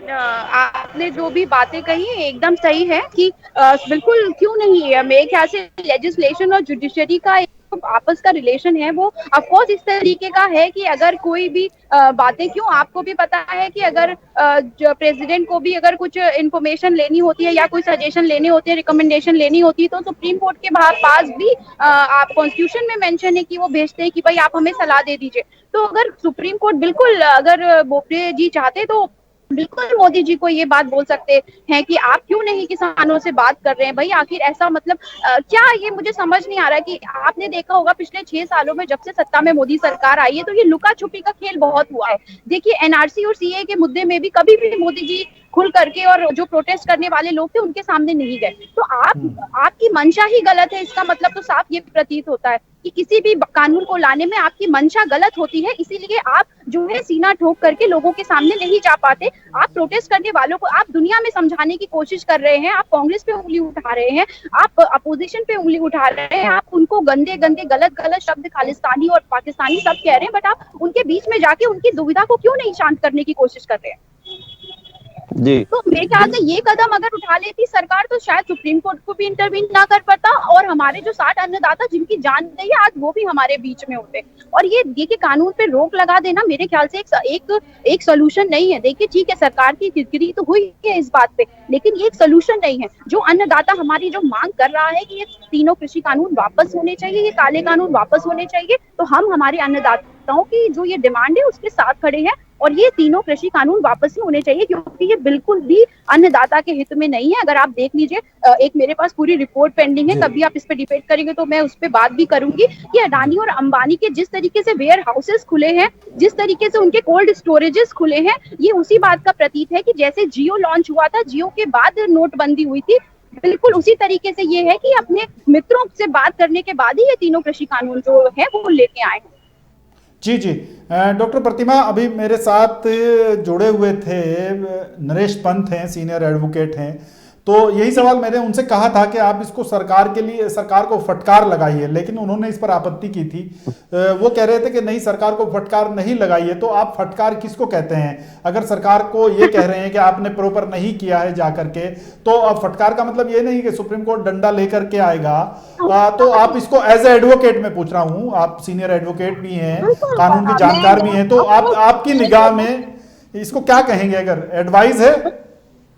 आपने जो भी बातें कही एकदम सही है कि बिल्कुल क्यों नहीं है, मेरे ख्याल से लेजिस्लेशन और जुडिशरी का आपस का रिलेशन है, वो ऑफ कोर्स इस तरीके का है कि अगर कोई भी बातें, क्यों आपको भी पता है कि अगर प्रेसिडेंट को भी अगर कुछ इन्फॉर्मेशन लेनी होती है या कोई सजेशन लेने होते हैं, रिकमेंडेशन लेनी होती है, तो सुप्रीम कोर्ट के पास भी आप कॉन्स्टिट्यूशन में मेंशन है कि वो भेजते हैं कि भाई आप हमें सलाह दे दीजिए। तो अगर सुप्रीम कोर्ट बिल्कुल, अगर बोबडे जी चाहते तो बिल्कुल मोदी जी को ये बात बोल सकते हैं कि आप क्यों नहीं किसानों से बात कर रहे हैं भाई, आखिर ऐसा मतलब क्या, ये मुझे समझ नहीं आ रहा कि आपने देखा होगा पिछले 6 सालों में जब से सत्ता में मोदी सरकार आई है, तो ये लुका छुपी का खेल बहुत हुआ है। देखिए, एनआरसी और सीए के मुद्दे में भी कभी भी मोदी जी खुल करके, और जो प्रोटेस्ट करने वाले लोग थे उनके सामने नहीं गए, तो आपकी मंशा ही गलत है। इसका मतलब तो साफ ये प्रतीत होता है कि किसी भी कानून को लाने में आपकी मंशा गलत होती है, इसीलिए आप जो है सीना ठोक करके लोगों के सामने नहीं जा पाते। आप प्रोटेस्ट करने वालों को आप दुनिया में समझाने की कोशिश कर रहे हैं, आप कांग्रेस पे उंगली उठा रहे हैं, आप अपोजिशन पे उंगली उठा रहे हैं, आप उनको गंदे गंदे गलत शब्द खालिस्तानी और पाकिस्तानी सब कह रहे हैं, बट आप उनके बीच में जाके उनकी दुविधा को क्यों नहीं शांत करने की कोशिश कर रहे हैं? जी। तो मेरे ख्याल से ये कदम अगर उठा लेती सरकार, तो शायद सुप्रीम कोर्ट को भी इंटरवीन ना कर पाता, और हमारे जो 60 अन्नदाता जिनकी जान गई है आज, वो भी हमारे बीच में होते। और ये देखिए, कानून पे रोक लगा देना मेरे ख्याल से एक सोल्यूशन नहीं है। देखिए, ठीक है, सरकार की किरकिरी तो हुई है इस बात पे, लेकिन ये एक सोल्यूशन नहीं है। जो अन्नदाता हमारी जो मांग कर रहा है कि ये तीनों कृषि कानून वापस होने चाहिए, ये काले कानून वापस होने चाहिए, तो हम हमारे अन्नदाताओं की जो ये डिमांड है उसके साथ खड़े हैं, और ये तीनों कृषि कानून वापस ही होने चाहिए, क्योंकि ये बिल्कुल भी अन्नदाता के हित में नहीं है। अगर आप देख लीजिए, एक मेरे पास पूरी रिपोर्ट पेंडिंग है, कभी आप इस पे डिबेट करेंगे तो मैं उस पे बात भी करूंगी कि अडानी और अंबानी के जिस तरीके से वेयर हाउसेस खुले हैं, जिस तरीके से उनके कोल्ड स्टोरेजेस खुले हैं, ये उसी बात का प्रतीक है कि जैसे जियो लॉन्च हुआ था, जियो के बाद नोटबंदी हुई थी, बिल्कुल उसी तरीके से ये है कि अपने मित्रों से बात करने के बाद ही ये तीनों कृषि कानून जो है वो लेके आए हैं। जी जी, डॉक्टर प्रतिमा, अभी मेरे साथ जुड़े हुए थे नरेश पंत हैं, सीनियर एडवोकेट हैं, तो यही सवाल मैंने उनसे कहा था कि आप इसको सरकार को फटकार लगाइए, लेकिन उन्होंने इस पर आपत्ति की थी। वो कह रहे थे कि नहीं, सरकार को फटकार नहीं लगाइए। तो आप फटकार किसको कहते हैं? अगर सरकार को ये कह रहे हैं कि आपने प्रॉपर नहीं किया है जाकर के, तो अब फटकार का मतलब ये नहीं कि सुप्रीम कोर्ट डंडा लेकर के आएगा। तो आप इसको एज ए एडवोकेट में पूछ रहा हूँ, आप सीनियर एडवोकेट भी हैं, कानून के जानकार भी हैं, तो आप आपकी निगाह में इसको क्या कहेंगे? अगर एडवाइस है,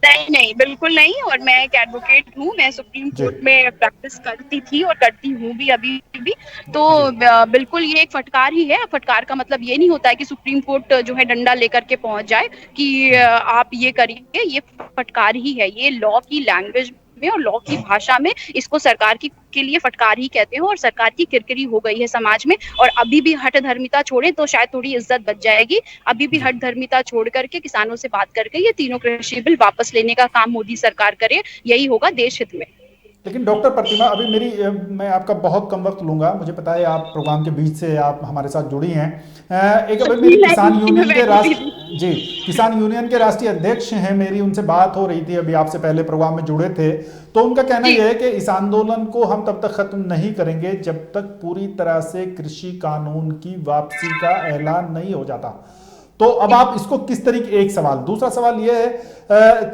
नहीं नहीं, बिल्कुल नहीं। और मैं एक एडवोकेट हूँ, मैं सुप्रीम कोर्ट में प्रैक्टिस करती थी और करती हूँ भी अभी भी। तो बिल्कुल ये एक फटकार ही है। फटकार का मतलब ये नहीं होता है कि सुप्रीम कोर्ट जो है डंडा लेकर के पहुंच जाए कि आप ये करिए। ये फटकार ही है, ये लॉ की लैंग्वेज में और लॉ की भाषा में इसको सरकार की के लिए फटकार ही कहते हैं। और सरकार की किरकिरी हो गई है समाज में। और अभी भी हठ धर्मिता छोड़े तो शायद थोड़ी इज्जत बच जाएगी। अभी भी हठ धर्मिता छोड़ करके किसानों से बात करके ये तीनों कृषि बिल वापस लेने का काम मोदी सरकार करे, यही होगा देश हित में। लेकिन डॉक्टर प्रतिमा, अभी मैं आपका बहुत कम वक्त लूंगा, मुझे पता है आप प्रोग्राम के बीच से आप हमारे साथ जुड़ी हैं। एक अभी मेरी किसान यूनियन के राष्ट्रीय अध्यक्ष हैं, मेरी उनसे बात हो रही थी अभी, आपसे पहले प्रोग्राम में जुड़े थे, तो उनका कहना यह है कि इस आंदोलन को हम तब तक खत्म नहीं करेंगे जब तक पूरी तरह से कृषि कानून की वापसी का ऐलान नहीं हो जाता। तो अब आप इसको किस तरीके, एक सवाल, दूसरा सवाल यह है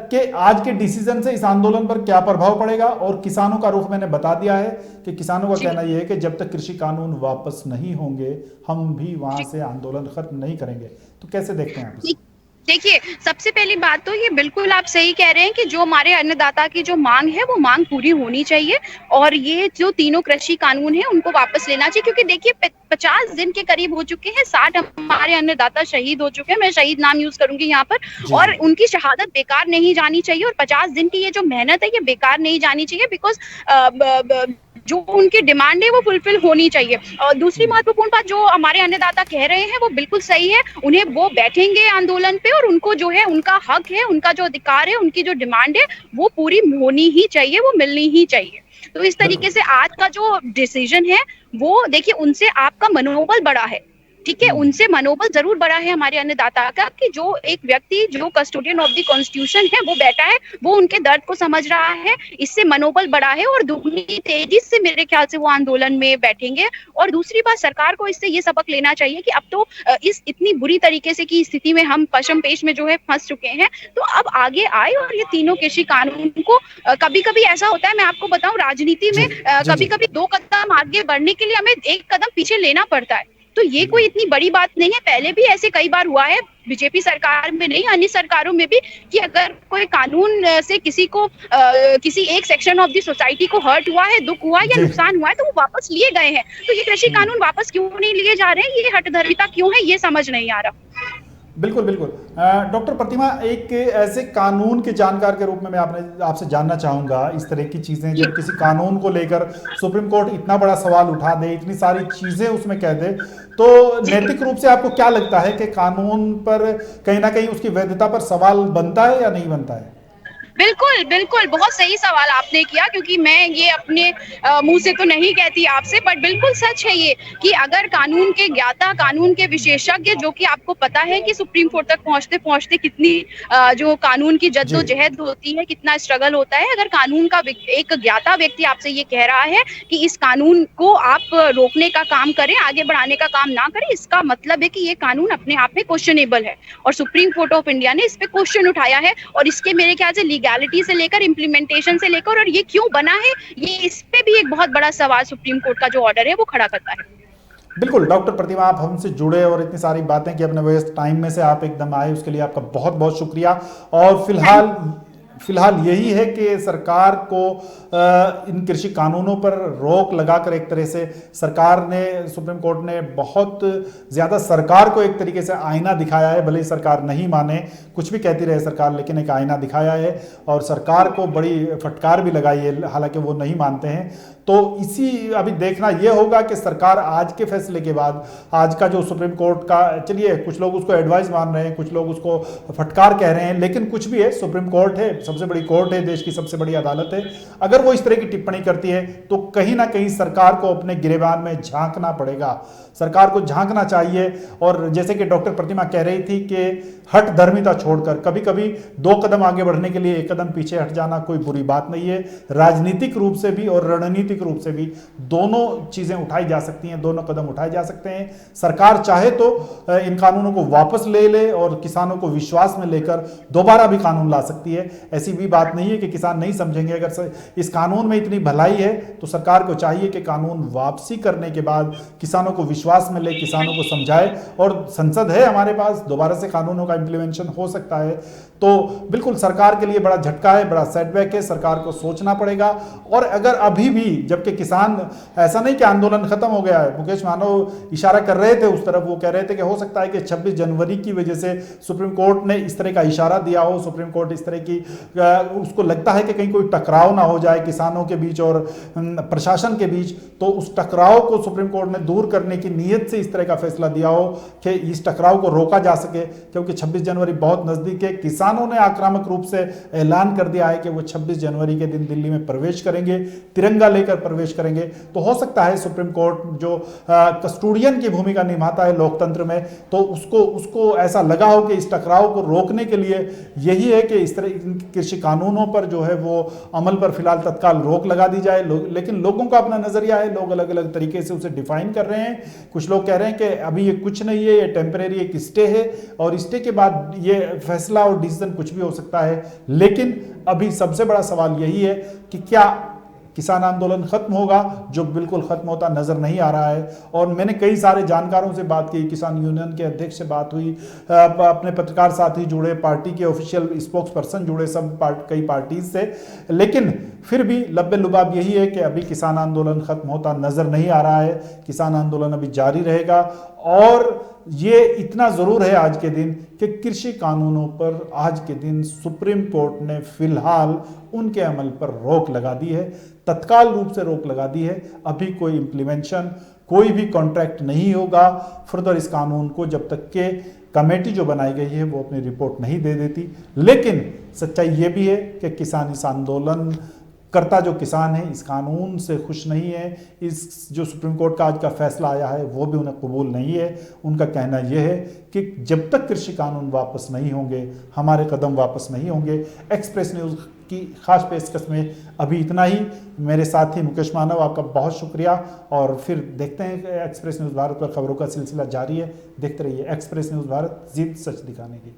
कि आज के डिसीजन से इस आंदोलन पर क्या प्रभाव पड़ेगा। और किसानों का रुख मैंने बता दिया है कि किसानों का कहना यह है कि जब तक कृषि कानून वापस नहीं होंगे हम भी वहां से आंदोलन खत्म नहीं करेंगे। तो कैसे देखते हैं आप? देखिए, सबसे पहली बात तो ये बिल्कुल आप सही कह रहे हैं कि जो हमारे अन्नदाता की जो मांग है वो मांग पूरी होनी चाहिए। और ये जो तीनों कृषि कानून है उनको वापस लेना चाहिए। क्योंकि देखिए 50 दिन के करीब हो चुके हैं, 60 हमारे अन्नदाता शहीद हो चुके हैं, मैं शहीद नाम यूज करूंगी यहाँ पर। और उनकी शहादत बेकार नहीं जानी चाहिए। और 50 दिन की ये जो मेहनत है ये बेकार नहीं जानी चाहिए। बिकॉज जो उनकी डिमांड है वो फुलफिल होनी चाहिए। और दूसरी महत्वपूर्ण बात जो हमारे अन्नदाता कह रहे हैं वो बिल्कुल सही है। उन्हें वो बैठेंगे आंदोलन पे और उनको जो है उनका हक है, उनका जो अधिकार है, उनकी जो डिमांड है वो पूरी होनी ही चाहिए, वो मिलनी ही चाहिए। तो इस तरीके से आज का जो डिसीजन है वो देखिए, उनसे आपका मनोबल बड़ा है, ठीक है, उनसे मनोबल जरूर बड़ा है हमारे अन्नदाता का कि जो एक व्यक्ति जो कस्टोडियन ऑफ द कॉन्स्टिट्यूशन है वो बैठा है, वो उनके दर्द को समझ रहा है। इससे मनोबल बड़ा है और दुगनी तेजी से मेरे ख्याल से वो आंदोलन में बैठेंगे। और दूसरी बात, सरकार को इससे ये सबक लेना चाहिए कि अब तो इस इतनी बुरी तरीके से की स्थिति में हम पशमपेश में जो है फंस चुके हैं, तो अब आगे आए और ये तीनों कृषि कानून को कभी कभी ऐसा होता है, मैं आपको बताऊं, राजनीति में कभी कभी 2 कदम आगे बढ़ने के लिए हमें 1 कदम पीछे लेना पड़ता है। तो ये कोई इतनी बड़ी बात नहीं है। पहले भी ऐसे कई बार हुआ है, बीजेपी सरकार में नहीं, अन्य सरकारों में भी, कि अगर कोई कानून से किसी को किसी एक सेक्शन ऑफ द सोसाइटी को हर्ट हुआ है, दुख हुआ या नुकसान हुआ है, तो वो वापस लिए गए हैं। तो ये कृषि कानून वापस क्यों नहीं लिए जा रहे हैं, ये हठधर्मिता क्यों है, ये समझ नहीं आ रहा। बिल्कुल बिल्कुल। डॉक्टर प्रतिमा, एक ऐसे कानून के जानकार के रूप में मैं आपसे जानना चाहूंगा, इस तरह की चीजें जब किसी कानून को लेकर सुप्रीम कोर्ट इतना बड़ा सवाल उठा दे, इतनी सारी चीजें उसमें कह दे, तो नैतिक रूप से आपको क्या लगता है कि कानून पर कहीं ना कहीं उसकी वैधता पर सवाल बनता है या नहीं बनता है? बिल्कुल बिल्कुल, बहुत सही सवाल आपने किया। क्योंकि मैं ये अपने मुंह से तो नहीं कहती आपसे, बट बिल्कुल सच है ये कि अगर कानून के ज्ञाता, कानून के विशेषज्ञ, जो कि आपको पता है कि सुप्रीम कोर्ट तक पहुंचते पहुंचते कितनी जो कानून की जद्दोजहद होती है, कितना स्ट्रगल होता है, अगर कानून का एक ज्ञाता व्यक्ति आपसे ये कह रहा है कि इस कानून को आप रोकने का काम करें, आगे बढ़ाने का काम ना करें, इसका मतलब है कि ये कानून अपने आप में क्वेश्चनेबल है। और सुप्रीम कोर्ट ऑफ इंडिया ने इस पे क्वेश्चन उठाया है। और इसके मेरे ख्याल से लीगैलिटी से लेकर इम्प्लीमेंटेशन से लेकर और ये क्यों बना है, ये इस पे भी एक बहुत बड़ा सवाल सुप्रीम कोर्ट का जो ऑर्डर है वो खड़ा करता है। बिल्कुल डॉक्टर प्रतिमा, आप हमसे जुड़े और इतनी सारी बातें की, अपने व्यस्त टाइम में से आप एकदम आए, उसके लिए आपका बहुत बहुत शुक्रिया। और फिलहाल यही है कि सरकार को इन कृषि कानूनों पर रोक लगाकर एक तरह से सरकार ने, सुप्रीम कोर्ट ने बहुत ज़्यादा सरकार को एक तरीके से आईना दिखाया है। भले ही सरकार नहीं माने, कुछ भी कहती रहे सरकार, लेकिन एक आईना दिखाया है और सरकार को बड़ी फटकार भी लगाई है, हालांकि वो नहीं मानते हैं। तो इसी अभी देखना यह होगा कि सरकार आज के फैसले के बाद, आज का जो सुप्रीम कोर्ट का, चलिए कुछ लोग उसको एडवाइस मान रहे हैं, कुछ लोग उसको फटकार कह रहे हैं, लेकिन कुछ भी है, सुप्रीम कोर्ट है, सबसे बड़ी कोर्ट है, देश की सबसे बड़ी अदालत है। अगर वो इस तरह की टिप्पणी करती है तो कहीं ना कहीं सरकार को अपने गिरेबान में झांकना पड़ेगा, सरकार को झांकना चाहिए। और जैसे कि डॉक्टर प्रतिमा कह रही थी कि हठ धर्मिता छोड़कर कभी कभी 2 कदम आगे बढ़ने के लिए 1 कदम पीछे हट जाना कोई बुरी बात नहीं है। राजनीतिक रूप से भी और रणनीतिक रणनीतिक रूप से भी दोनों चीजें उठाई जा सकती हैं, दोनों कदम उठाए जा सकते हैं। सरकार चाहे तो इन कानूनों को वापस ले ले और किसानों को विश्वास में लेकर दोबारा भी कानून ला सकती है। ऐसी भी बात नहीं है कि किसान नहीं समझेंगे। अगर इस कानून में इतनी भलाई है तो सरकार को चाहिए कि कानून वापसी करने के बाद किसानों को विश्वास में ले, किसानों को समझाए, और संसद है हमारे पास, दोबारा से कानूनों का इंप्लीमेंटेशन हो सकता है। तो बिल्कुल सरकार के लिए बड़ा झटका है, बड़ा सेटबैक है, सरकार को सोचना पड़ेगा। और अगर अभी भी, जबकि किसान, ऐसा नहीं कि आंदोलन खत्म हो गया है, मुकेश मानव इशारा कर रहे थे उस तरफ, वो कह रहे थे कि हो सकता है कि 26 जनवरी की वजह से सुप्रीम कोर्ट ने इस तरह का इशारा दिया हो, सुप्रीम कोर्ट इस तरह की, उसको लगता है कि कहीं कोई टकराव ना हो जाए किसानों के बीच और प्रशासन के बीच, तो उस टकराव को सुप्रीम कोर्ट ने दूर करने की नीयत से इस तरह का फैसला दिया हो कि इस टकराव को रोका जा सके, क्योंकि 26 जनवरी बहुत नजदीक है। किसानों ने आक्रामक रूप से ऐलान कर दिया है कि वो 26 जनवरी के दिन दिल्ली में प्रवेश करेंगे, तिरंगा लेकर प्रवेश करेंगे। तो हो सकता है सुप्रीम कोर्ट जो कस्टोडियन की भूमिका निभाता है लोकतंत्र में, तो उसको ऐसा लगा हो कि इस टकराव को रोकने के लिए यही है कि इस तरह कृषि कानूनों पर जो है वो अमल पर फिलहाल तत्काल रोक लगा दी जाए। लेकिन लोगों का अपना नजरिया है, लोग अलग अलग तरीके से उसे डिफाइन कर रहे हैं। कुछ लोग कह रहे हैं कि अभी ये कुछ नहीं है, ये टेम्परेरी एक स्टे है और स्टे के बाद ये फैसला और डिसीजन कुछ भी हो सकता है। लेकिन अभी सबसे बड़ा सवाल यही है कि क्या किसान आंदोलन खत्म होगा, जो बिल्कुल खत्म होता नजर नहीं आ रहा है। और मैंने कई सारे जानकारों से बात की, किसान यूनियन के अध्यक्ष से बात हुई, अपने पत्रकार साथी जुड़े, पार्टी के ऑफिशियल स्पोक्स पर्सन जुड़े, सब कई पार्टीज से, लेकिन फिर भी लब्बे लुबाब यही है कि अभी किसान आंदोलन खत्म होता नजर नहीं आ रहा है। किसान आंदोलन अभी जारी रहेगा। और ये इतना जरूर है आज के दिन कि कृषि कानूनों पर आज के दिन सुप्रीम कोर्ट ने फिलहाल उनके अमल पर रोक लगा दी है, तत्काल रूप से रोक लगा दी है। अभी कोई इंप्लीमेंटेशन, कोई भी कॉन्ट्रैक्ट नहीं होगा फर्दर इस कानून को, जब तक के कमेटी जो बनाई गई है वो अपनी रिपोर्ट नहीं दे देती। लेकिन सच्चाई ये भी है कि किसान इस आंदोलन करता जो किसान है इस कानून से खुश नहीं है। इस जो सुप्रीम कोर्ट का आज का फैसला आया है वो भी उन्हें कबूल नहीं है। उनका कहना यह है कि जब तक कृषि कानून वापस नहीं होंगे, हमारे कदम वापस नहीं होंगे। एक्सप्रेस न्यूज़ की खास पेशकश में अभी इतना ही। मेरे साथी मुकेश मानव, आपका बहुत शुक्रिया। और फिर देखते हैं कि एक्सप्रेस न्यूज़ भारत पर खबरों का सिलसिला जारी है। देखते रहिए एक्सप्रेस न्यूज़ भारत, जीत सच दिखाने की।